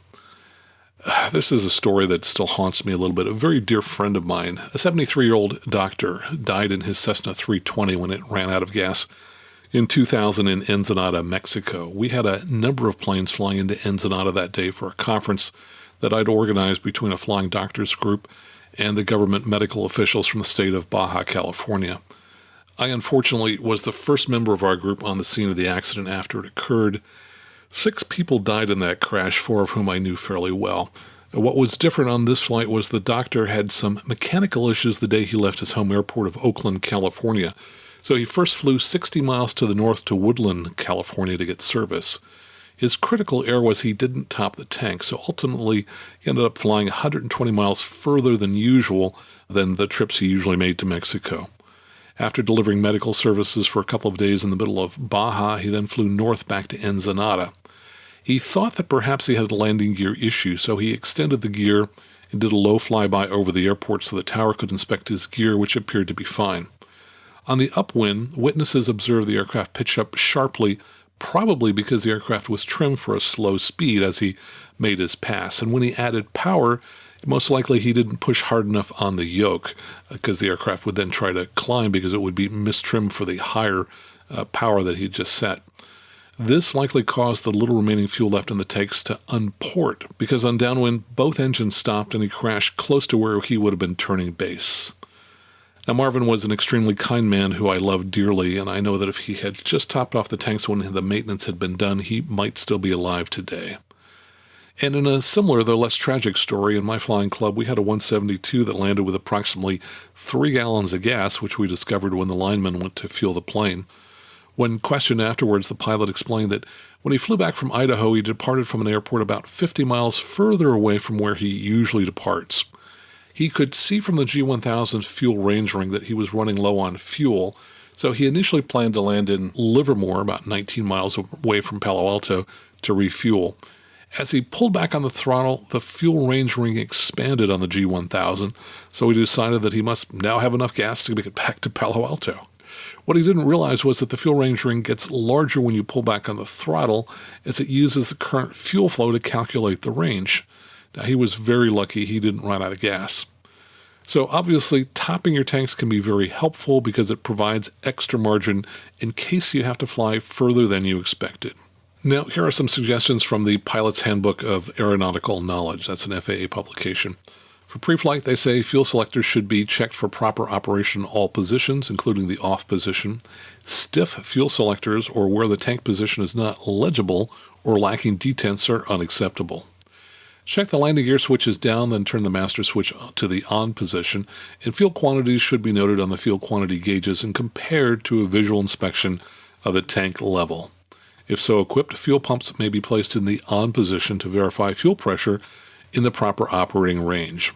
This is a story that still haunts me a little bit. A very dear friend of mine, a 73-year-old doctor, died in his Cessna 320 when it ran out of gas in 2000 in Ensenada, Mexico. We had a number of planes flying into Ensenada that day for a conference that I'd organized between a flying doctors group and the government medical officials from the state of Baja California. I unfortunately was the first member of our group on the scene of the accident after it occurred. 6 people died in that crash, 4 of whom I knew fairly well. What was different on this flight was the doctor had some mechanical issues the day he left his home airport of Oakland, California. So he first flew 60 miles to the north to Woodland, California to get service. His critical error was he didn't top the tank, so ultimately he ended up flying 120 miles further than usual than the trips he usually made to Mexico. After delivering medical services for a couple of days in the middle of Baja, he then flew north back to Ensenada. He thought that perhaps he had a landing gear issue, so he extended the gear and did a low flyby over the airport so the tower could inspect his gear, which appeared to be fine. On the upwind, witnesses observed the aircraft pitch up sharply, probably because the aircraft was trimmed for a slow speed as he made his pass. And when he added power, most likely he didn't push hard enough on the yoke because the aircraft would then try to climb because it would be mistrimmed for the higher power that he'd just set. This likely caused the little remaining fuel left in the tanks to unport because on downwind, both engines stopped and he crashed close to where he would have been turning base. Now, Marvin was an extremely kind man who I loved dearly, and I know that if he had just topped off the tanks when the maintenance had been done, he might still be alive today. And in a similar, though less tragic story, in my flying club, we had a 172 that landed with approximately 3 gallons of gas, which we discovered when the lineman went to fuel the plane. When questioned afterwards, the pilot explained that when he flew back from Idaho, he departed from an airport about 50 miles further away from where he usually departs. He could see from the G1000 fuel range ring that he was running low on fuel, so he initially planned to land in Livermore, about 19 miles away from Palo Alto, to refuel. As he pulled back on the throttle, the fuel range ring expanded on the G1000, so he decided that he must now have enough gas to make it back to Palo Alto. What he didn't realize was that the fuel range ring gets larger when you pull back on the throttle, as it uses the current fuel flow to calculate the range. Now, he was very lucky he didn't run out of gas. So obviously, topping your tanks can be very helpful because it provides extra margin in case you have to fly further than you expected. Now, here are some suggestions from the Pilot's Handbook of Aeronautical Knowledge. That's an FAA publication. For pre-flight, they say fuel selectors should be checked for proper operation in all positions, including the off position. Stiff fuel selectors or where the tank position is not legible or lacking detents are unacceptable. Check the landing gear switches down, then turn the master switch to the on position, and fuel quantities should be noted on the fuel quantity gauges and compared to a visual inspection of the tank level. If so equipped, fuel pumps may be placed in the on position to verify fuel pressure in the proper operating range.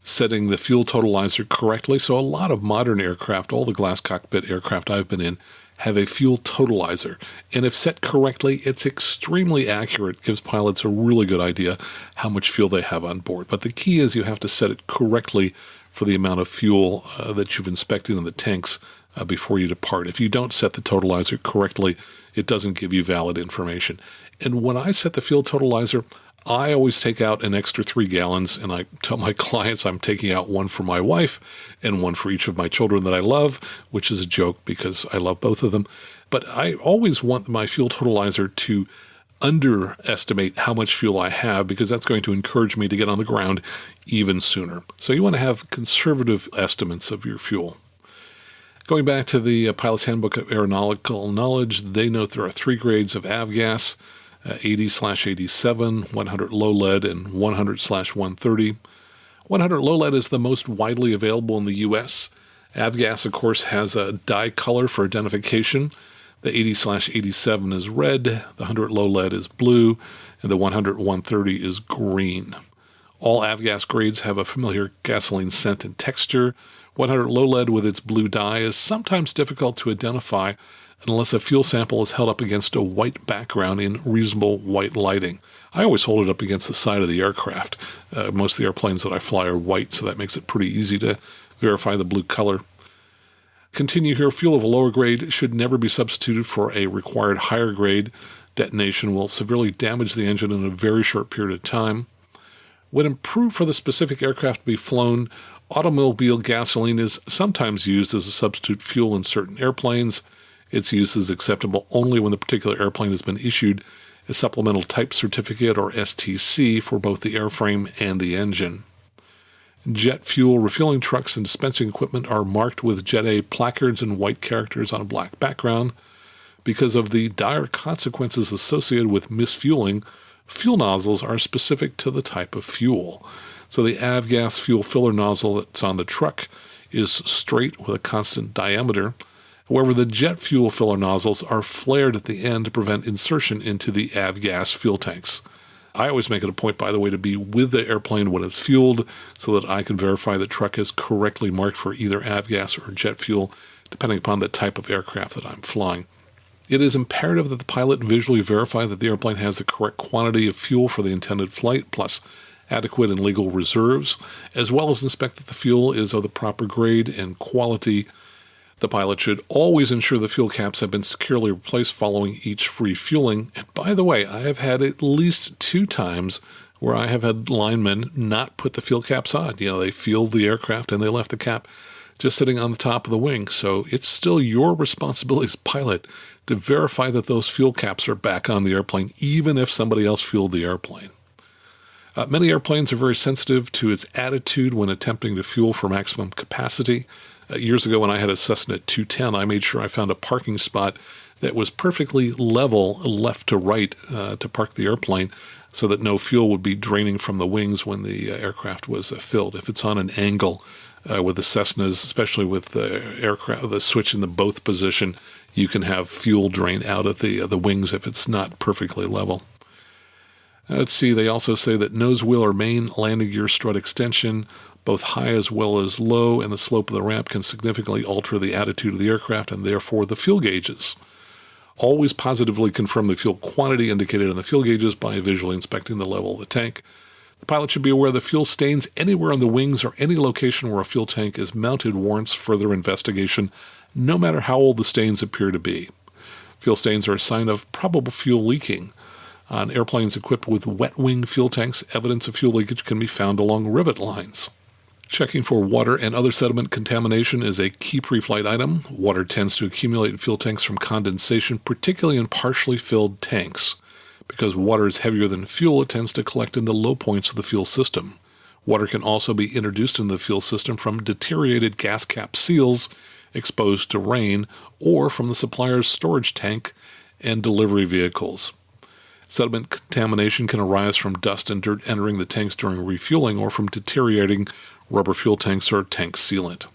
Setting the fuel totalizer correctly. So a lot of modern aircraft, all the glass cockpit aircraft I've been in, have a fuel totalizer. And if set correctly, it's extremely accurate. It gives pilots a really good idea how much fuel they have on board. But the key is you have to set it correctly for the amount of fuel that you've inspected in the tanks before you depart. If you don't set the totalizer correctly, it doesn't give you valid information. And when I set the fuel totalizer, I always take out an extra 3 gallons, and I tell my clients I'm taking out one for my wife and one for each of my children that I love, which is a joke because I love both of them. But I always want my fuel totalizer to underestimate how much fuel I have because that's going to encourage me to get on the ground even sooner. So you want to have conservative estimates of your fuel. Going back to the Pilot's Handbook of Aeronautical Knowledge, they note there are 3 grades of avgas, 80/87, 100 low lead, and 100/130. 100 low lead is the most widely available in the U.S. Avgas, of course, has a dye color for identification. The 80/87 is red, the 100 low lead is blue, and the 100/130 is green. All avgas grades have a familiar gasoline scent and texture. 100 low lead with its blue dye is sometimes difficult to identify unless a fuel sample is held up against a white background in reasonable white lighting. I always hold it up against the side of the aircraft. Most of the airplanes that I fly are white, so that makes it pretty easy to verify the blue color. Continue here. Fuel of a lower grade should never be substituted for a required higher grade. Detonation will severely damage the engine in a very short period of time. When approved for the specific aircraft to be flown, automobile gasoline is sometimes used as a substitute fuel in certain airplanes. Its use is acceptable only when the particular airplane has been issued a supplemental type certificate or STC for both the airframe and the engine. Jet fuel refueling trucks and dispensing equipment are marked with Jet A placards in white characters on a black background. Because of the dire consequences associated with misfueling, fuel nozzles are specific to the type of fuel. So the avgas fuel filler nozzle that's on the truck is straight with a constant diameter. However, the jet fuel filler nozzles are flared at the end to prevent insertion into the avgas fuel tanks. I always make it a point, by the way, to be with the airplane when it's fueled so that I can verify the truck is correctly marked for either avgas or jet fuel, depending upon the type of aircraft that I'm flying. It is imperative that the pilot visually verify that the airplane has the correct quantity of fuel for the intended flight, plus adequate and legal reserves, as well as inspect that the fuel is of the proper grade and quality. The pilot should always ensure the fuel caps have been securely replaced following each refueling. And by the way, I have had at least 2 times where I have had linemen not put the fuel caps on. They fueled the aircraft and they left the cap just sitting on the top of the wing. So it's still your responsibility as pilot to verify that those fuel caps are back on the airplane, even if somebody else fueled the airplane. Many airplanes are very sensitive to its attitude when attempting to fuel for maximum capacity. Years ago when I had a Cessna 210, I made sure I found a parking spot that was perfectly level left to right to park the airplane so that no fuel would be draining from the wings when the aircraft was filled. If it's on an angle with the Cessnas, especially with the switch in the both position, you can have fuel drain out of the wings if it's not perfectly level. Let's see, they also say that nose wheel or main landing gear strut extension, both high as well as low, and the slope of the ramp can significantly alter the attitude of the aircraft and therefore the fuel gauges. Always positively confirm the fuel quantity indicated on the fuel gauges by visually inspecting the level of the tank. The pilot should be aware that fuel stains anywhere on the wings or any location where a fuel tank is mounted warrants further investigation, no matter how old the stains appear to be. Fuel stains are a sign of probable fuel leaking. On airplanes equipped with wet wing fuel tanks, evidence of fuel leakage can be found along rivet lines. Checking for water and other sediment contamination is a key pre-flight item. Water tends to accumulate in fuel tanks from condensation, particularly in partially filled tanks. Because water is heavier than fuel, it tends to collect in the low points of the fuel system. Water can also be introduced into the fuel system from deteriorated gas cap seals exposed to rain or from the supplier's storage tank and delivery vehicles. Sediment contamination can arise from dust and dirt entering the tanks during refueling or from deteriorating rubber fuel tanks or tank sealant.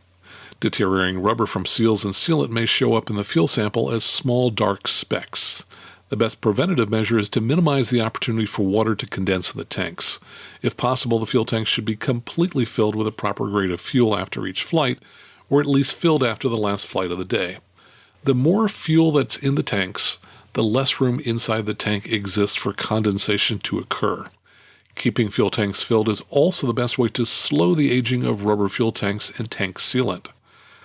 Deteriorating rubber from seals and sealant may show up in the fuel sample as small dark specks. The best preventative measure is to minimize the opportunity for water to condense in the tanks. If possible, the fuel tanks should be completely filled with a proper grade of fuel after each flight, or at least filled after the last flight of the day. The more fuel that's in the tanks, the less room inside the tank exists for condensation to occur. Keeping fuel tanks filled is also the best way to slow the aging of rubber fuel tanks and tank sealant.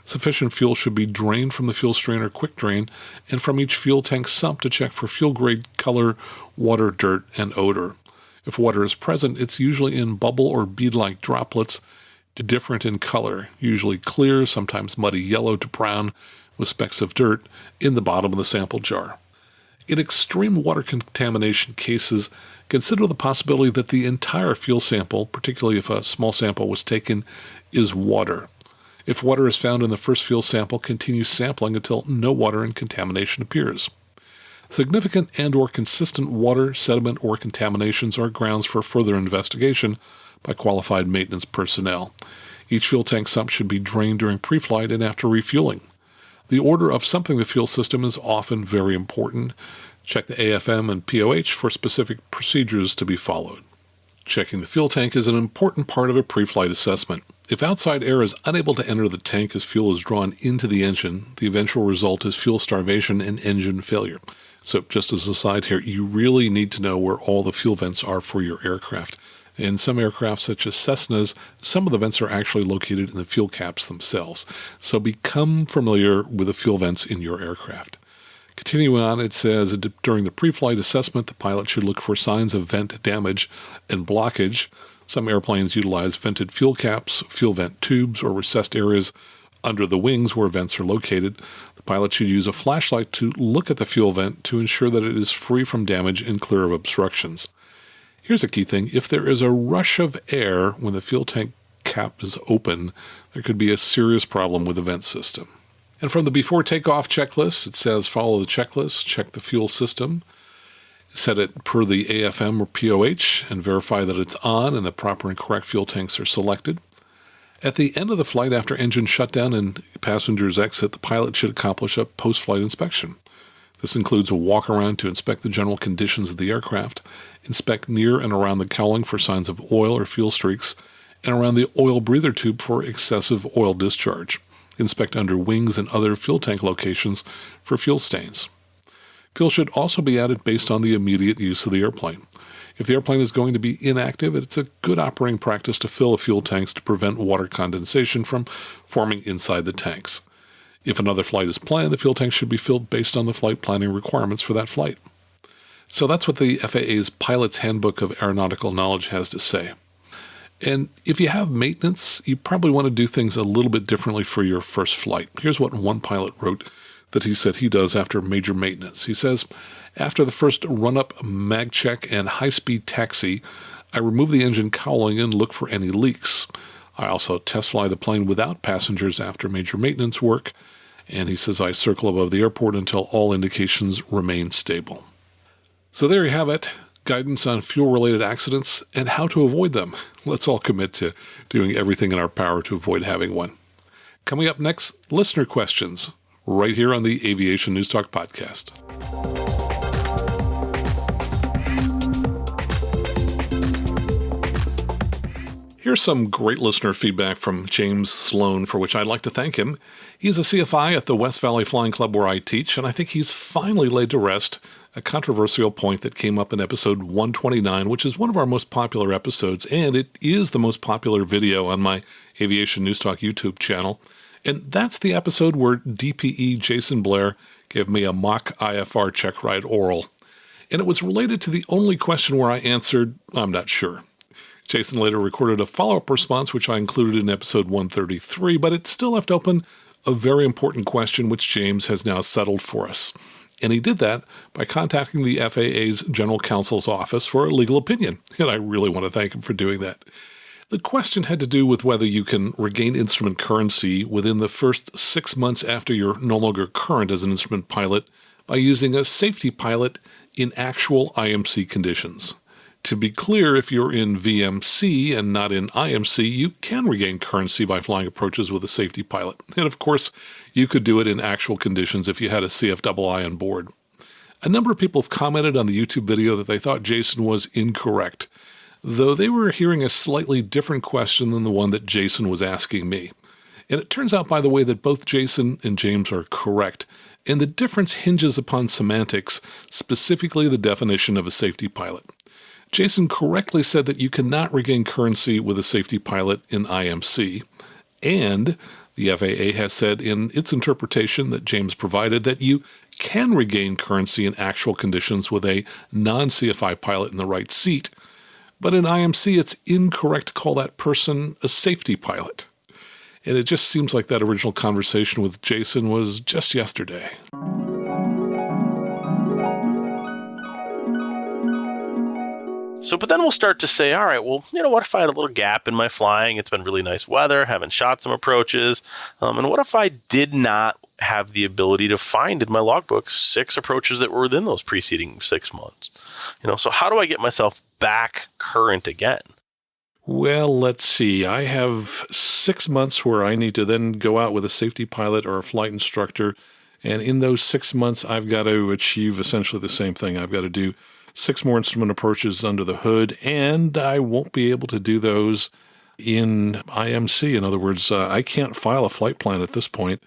Sufficient fuel should be drained from the fuel strainer quick drain and from each fuel tank sump to check for fuel grade color, water, dirt, and odor. If water is present, it's usually in bubble or bead-like droplets, different in color, usually clear, sometimes muddy yellow to brown, with specks of dirt in the bottom of the sample jar. In extreme water contamination cases, consider the possibility that the entire fuel sample, particularly if a small sample was taken, is water. If water is found in the first fuel sample, continue sampling until no water and contamination appears. Significant and/or consistent water, sediment, or contaminations are grounds for further investigation by qualified maintenance personnel. Each fuel tank sump should be drained during pre-flight and after refueling. The order of sumping the fuel system is often very important. Check the AFM and POH for specific procedures to be followed. Checking the fuel tank is an important part of a pre-flight assessment. If outside air is unable to enter the tank as fuel is drawn into the engine, the eventual result is fuel starvation and engine failure. So just as a side here, you really need to know where all the fuel vents are for your aircraft. In some aircraft, such as Cessnas, some of the vents are actually located in the fuel caps themselves. So become familiar with the fuel vents in your aircraft. Continuing on, it says, during the pre-flight assessment, the pilot should look for signs of vent damage and blockage. Some airplanes utilize vented fuel caps, fuel vent tubes, or recessed areas under the wings where vents are located. The pilot should use a flashlight to look at the fuel vent to ensure that it is free from damage and clear of obstructions. Here's a key thing. If there is a rush of air when the fuel tank cap is open, there could be a serious problem with the vent system. And from the before takeoff checklist, it says follow the checklist, check the fuel system, set it per the AFM or POH, and verify that it's on and the proper and correct fuel tanks are selected. At the end of the flight, after engine shutdown and passengers exit, the pilot should accomplish a post-flight inspection. This includes a walk-around to inspect the general conditions of the aircraft, inspect near and around the cowling for signs of oil or fuel streaks, and around the oil breather tube for excessive oil discharge. Inspect under wings and other fuel tank locations for fuel stains. Fuel should also be added based on the immediate use of the airplane. If the airplane is going to be inactive, it's a good operating practice to fill the fuel tanks to prevent water condensation from forming inside the tanks. If another flight is planned, the fuel tank should be filled based on the flight planning requirements for that flight. So that's what the FAA's Pilot's Handbook of Aeronautical Knowledge has to say. And if you have maintenance, you probably want to do things a little bit differently for your first flight. Here's what one pilot wrote that he said he does after major maintenance. He says, after the first run-up mag check and high-speed taxi, I remove the engine cowling and look for any leaks. I also test fly the plane without passengers after major maintenance work, and he says I circle above the airport until all indications remain stable. So there you have it, guidance on fuel-related accidents and how to avoid them. Let's all commit to doing everything in our power to avoid having one. Coming up next, listener questions, right here on the Aviation News Talk podcast. Here's some great listener feedback from James Sloan, for which I'd like to thank him. He's a CFI at the West Valley Flying Club where I teach, and I think he's finally laid to rest a controversial point that came up in episode 129, which is one of our most popular episodes, and it is the most popular video on my Aviation News Talk YouTube channel. And that's the episode where DPE Jason Blair gave me a mock IFR check ride oral. And it was related to the only question where I answered, I'm not sure. Jason later recorded a follow-up response, which I included in episode 133, but it still left open a very important question, which James has now settled for us. And he did that by contacting the FAA's General Counsel's office for a legal opinion. And I really want to thank him for doing that. The question had to do with whether you can regain instrument currency within the first 6 months after you're no longer current as an instrument pilot by using a safety pilot in actual IMC conditions. To be clear, if you're in VMC and not in IMC, you can regain currency by flying approaches with a safety pilot. And of course, you could do it in actual conditions if you had a CFII on board. A number of people have commented on the YouTube video that they thought Jason was incorrect, though they were hearing a slightly different question than the one that Jason was asking me. And it turns out, by the way, that both Jason and James are correct, and the difference hinges upon semantics, specifically the definition of a safety pilot. Jason correctly said that you cannot regain currency with a safety pilot in IMC, and the FAA has said in its interpretation that James provided that you can regain currency in actual conditions with a non-CFI pilot in the right seat, but in IMC it's incorrect to call that person a safety pilot. And it just seems like that original conversation with Jason was just yesterday. So, but then we'll start to say, all right, well, what if I had a little gap in my flying? It's been really nice weather, haven't shot some approaches. And what if I did not have the ability to find in my logbook 6 approaches that were within those preceding 6 months? So how do I get myself back current again? Well, let's see. I have 6 months where I need to then go out with a safety pilot or a flight instructor. And in those 6 months, I've got to achieve essentially the same thing. I've got to do 6 more instrument approaches under the hood, and I won't be able to do those in IMC. In other words, I can't file a flight plan at this point,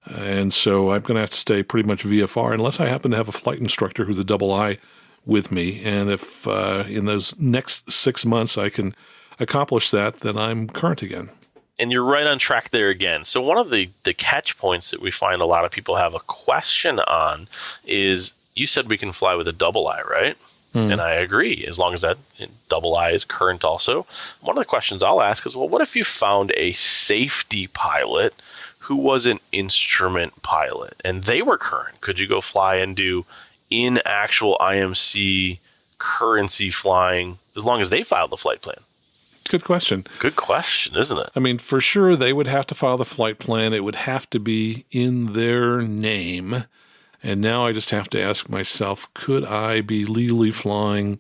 and so I'm going to have to stay pretty much VFR unless I happen to have a flight instructor who's a double I with me. And if in those next 6 months I can accomplish that, then I'm current again. And you're right on track there again. So one of the catch points that we find a lot of people have a question on is, you said we can fly with a double I, right? And I agree, as long as that double I is current also. One of the questions I'll ask is, well, what if you found a safety pilot who was an instrument pilot and they were current? Could you go fly and do in actual IMC currency flying as long as they filed the flight plan? Good question. Good question, isn't it? I mean, for sure, they would have to file the flight plan. It would have to be in their name. And now I just have to ask myself, could I be legally flying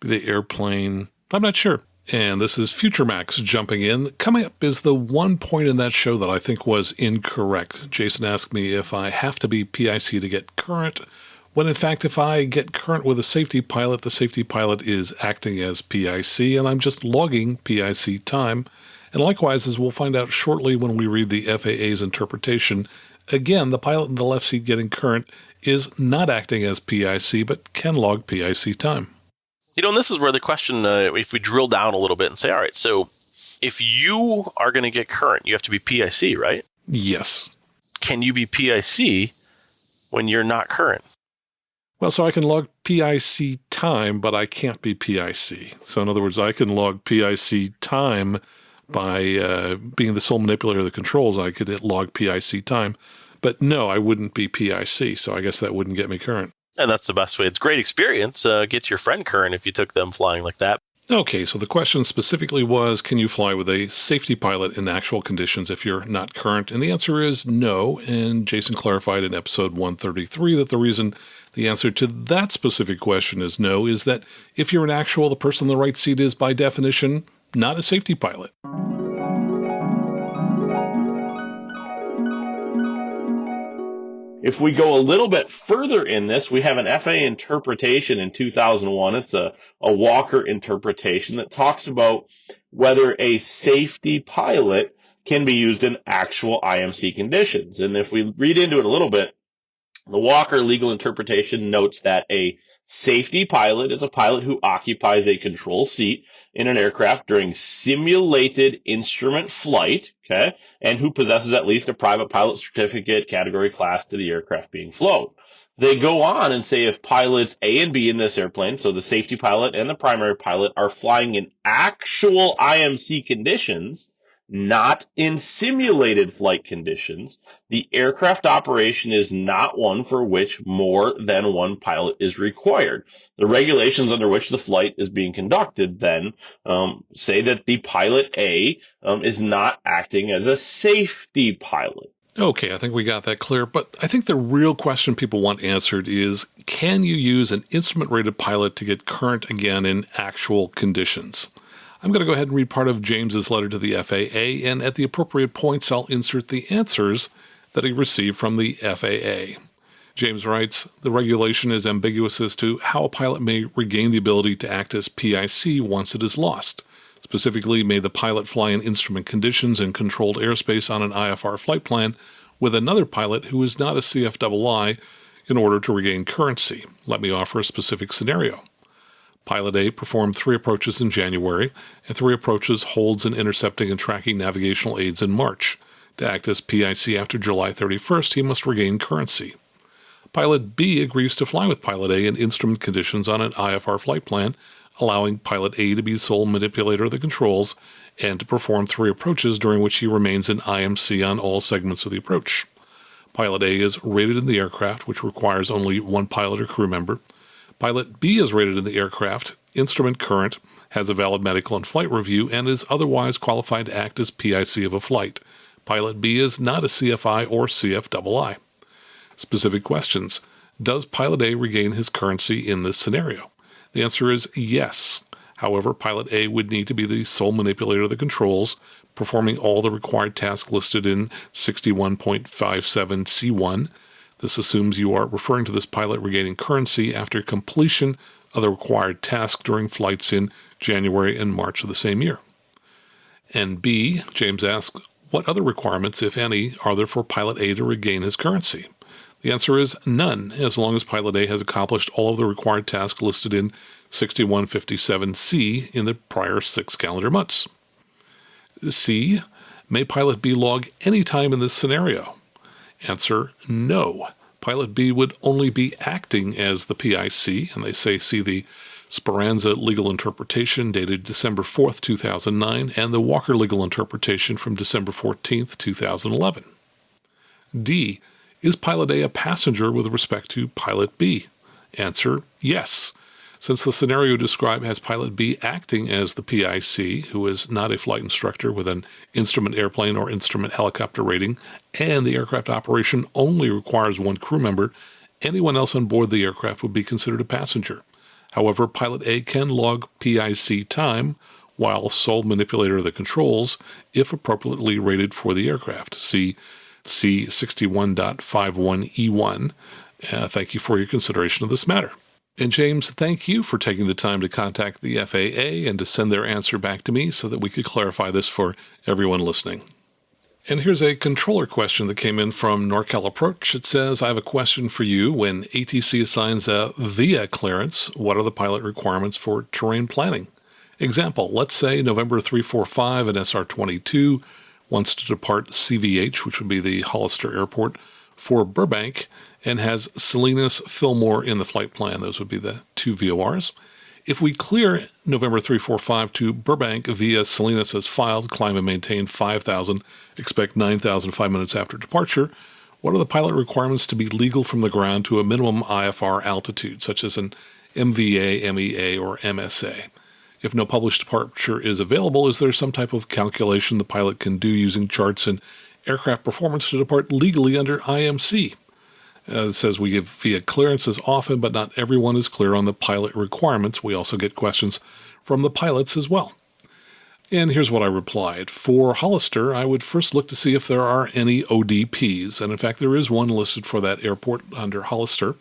the airplane? I'm not sure. And this is Future Max jumping in. Coming up is the one point in that show that I think was incorrect. Jason asked me if I have to be PIC to get current, when in fact, if I get current with a safety pilot, the safety pilot is acting as PIC, and I'm just logging PIC time. And likewise, as we'll find out shortly when we read the FAA's interpretation, again, the pilot in the left seat getting current is not acting as PIC, but can log PIC time. And this is where the question, if we drill down a little bit and say, all right, so if you are going to get current, you have to be PIC, right? Yes. Can you be PIC when you're not current? Well, so I can log PIC time, but I can't be PIC. So in other words, I can log PIC time by being the sole manipulator of the controls. I could log PIC time. But no, I wouldn't be PIC, so I guess that wouldn't get me current. And that's the best way. It's a great experience. Get your friend current if you took them flying like that. Okay, so the question specifically was, can you fly with a safety pilot in actual conditions if you're not current? And the answer is no, and Jason clarified in episode 133 that the reason the answer to that specific question is no is that if you're in actual, the person in the right seat is, by definition, not a safety pilot. If we go a little bit further in this, we have an FAA interpretation in 2001. It's a Walker interpretation that talks about whether a safety pilot can be used in actual IMC conditions. And if we read into it a little bit, the Walker legal interpretation notes that a safety pilot is a pilot who occupies a control seat in an aircraft during simulated instrument flight, okay, and who possesses at least a private pilot certificate category class to the aircraft being flown. They go on and say if pilots A and B in this airplane, so the safety pilot and the primary pilot, are flying in actual IMC conditions, not in simulated flight conditions, the aircraft operation is not one for which more than one pilot is required. The regulations under which the flight is being conducted then say that the pilot A is not acting as a safety pilot. Okay, I think we got that clear, but I think the real question people want answered is, can you use an instrument-rated pilot to get current again in actual conditions? I'm going to go ahead and read part of James's letter to the FAA, and at the appropriate points, I'll insert the answers that he received from the FAA. James writes, the regulation is ambiguous as to how a pilot may regain the ability to act as PIC once it is lost. Specifically, may the pilot fly in instrument conditions in controlled airspace on an IFR flight plan with another pilot who is not a CFII in order to regain currency? Let me offer a specific scenario. Pilot A performed 3 approaches in January and 3 approaches, holds, and intercepting and tracking navigational aids in March. To act as PIC after July 31st, he must regain currency. Pilot B agrees to fly with Pilot A in instrument conditions on an IFR flight plan, allowing Pilot A to be sole manipulator of the controls and to perform 3 approaches during which he remains in IMC on all segments of the approach. Pilot A is rated in the aircraft, which requires only 1 pilot or crew member. Pilot B is rated in the aircraft, instrument current, has a valid medical and flight review, and is otherwise qualified to act as PIC of a flight. Pilot B is not a CFI or CFII. Specific questions. Does Pilot A regain his currency in this scenario? The answer is yes. However, Pilot A would need to be the sole manipulator of the controls, performing all the required tasks listed in 61.57C1. This assumes you are referring to this pilot regaining currency after completion of the required task during flights in January and March of the same year. And B, James asks, what other requirements, if any, are there for Pilot A to regain his currency? The answer is none, as long as Pilot A has accomplished all of the required tasks listed in 6157C in the prior 6 calendar months. C, may Pilot B log any time in this scenario? Answer, no. Pilot B would only be acting as the PIC, and they say see the Speranza legal interpretation dated December 4th, 2009, and the Walker legal interpretation from December 14th, 2011. D, is Pilot A a passenger with respect to Pilot B? Answer, yes. Since the scenario described has Pilot B acting as the PIC, who is not a flight instructor with an instrument airplane or instrument helicopter rating, and the aircraft operation only requires 1 crew member, anyone else on board the aircraft would be considered a passenger. However, Pilot A can log PIC time while sole manipulator of the controls if appropriately rated for the aircraft. See C61.51E1. Thank you for your consideration of this matter. And James, thank you for taking the time to contact the FAA and to send their answer back to me so that we could clarify this for everyone listening. And here's a controller question that came in from NorCal Approach. It says, I have a question for you. When ATC assigns a VIA clearance, what are the pilot requirements for terrain planning? Example, let's say November 345 and SR-22 wants to depart CVH, which would be the Hollister Airport, for Burbank, and has Salinas Fillmore in the flight plan. Those would be the 2 VORs. If we clear November 345 to Burbank via Salinas as filed, climb and maintain 5,000, expect 9,000 5 minutes after departure, what are the pilot requirements to be legal from the ground to a minimum IFR altitude, such as an MVA, MEA, or MSA? If no published departure is available, is there some type of calculation the pilot can do using charts and aircraft performance to depart legally under IMC? It says we give VIA clearances often, but not everyone is clear on the pilot requirements. We also get questions from the pilots as well. And here's what I replied. For Hollister, I would first look to see if there are any ODPs. And in fact, there is one listed for that airport under Hollister.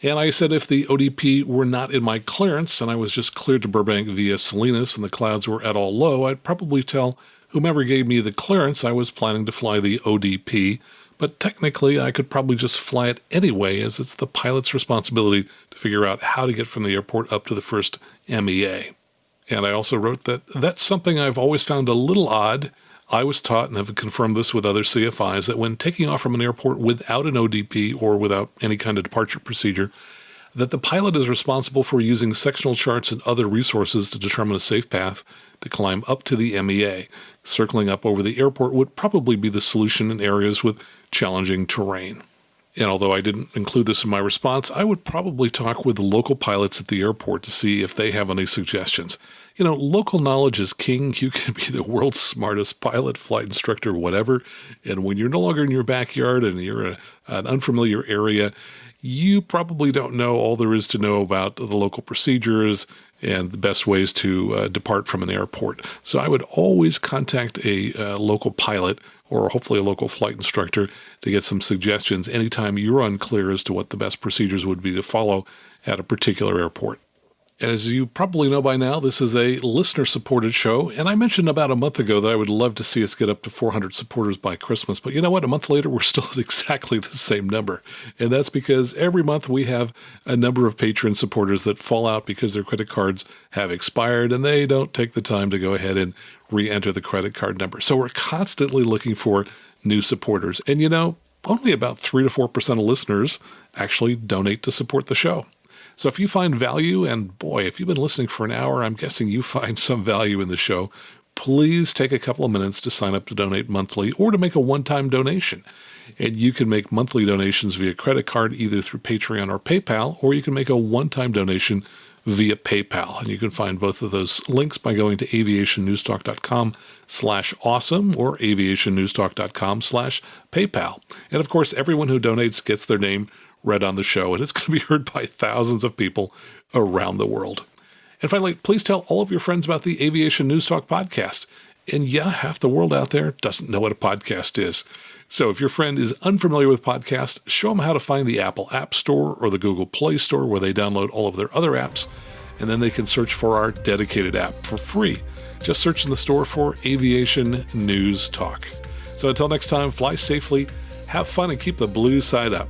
And I said if the ODP were not in my clearance and I was just cleared to Burbank via Salinas and the clouds were at all low, I'd probably tell whomever gave me the clearance I was planning to fly the ODP. But technically, I could probably just fly it anyway, as it's the pilot's responsibility to figure out how to get from the airport up to the first MEA. And I also wrote that that's something I've always found a little odd. I was taught, and have confirmed this with other CFIs, that when taking off from an airport without an ODP or without any kind of departure procedure, that the pilot is responsible for using sectional charts and other resources to determine a safe path to climb up to the MEA. Circling up over the airport would probably be the solution in areas with challenging terrain. And although I didn't include this in my response, I would probably talk with the local pilots at the airport to see if they have any suggestions. You know, local knowledge is king. You can be the world's smartest pilot, flight instructor, whatever. And when you're no longer in your backyard and you're in an unfamiliar area, you probably don't know all there is to know about the local procedures and the best ways to depart from an airport. So I would always contact a local pilot or hopefully a local flight instructor to get some suggestions anytime you're unclear as to what the best procedures would be to follow at a particular airport. As you probably know by now, this is a listener-supported show, and I mentioned about a month ago that I would love to see us get up to 400 supporters by Christmas, but you know what? A month later, we're still at exactly the same number, and that's because every month we have a number of Patreon supporters that fall out because their credit cards have expired, and they don't take the time to go ahead and re-enter the credit card number. So we're constantly looking for new supporters, and you know, only about 3 to 4% of listeners actually donate to support the show. So if you find value, and boy, if you've been listening for an hour, I'm guessing you find some value in the show, please take a couple of minutes to sign up to donate monthly or to make a one-time donation. And you can make monthly donations via credit card, either through Patreon or PayPal, or you can make a one-time donation via PayPal. And you can find both of those links by going to aviationnewstalk.com/awesome or aviationnewstalk.com/PayPal. And of course, everyone who donates gets their name read on the show, and it's going to be heard by thousands of people around the world. And finally, please tell all of your friends about the Aviation News Talk podcast. And yeah, half the world out there doesn't know what a podcast is. So if your friend is unfamiliar with podcasts, show them how to find the Apple App Store or the Google Play Store where they download all of their other apps, and then they can search for our dedicated app for free. Just search in the store for Aviation News Talk. So until next time, fly safely, have fun, and keep the blue side up.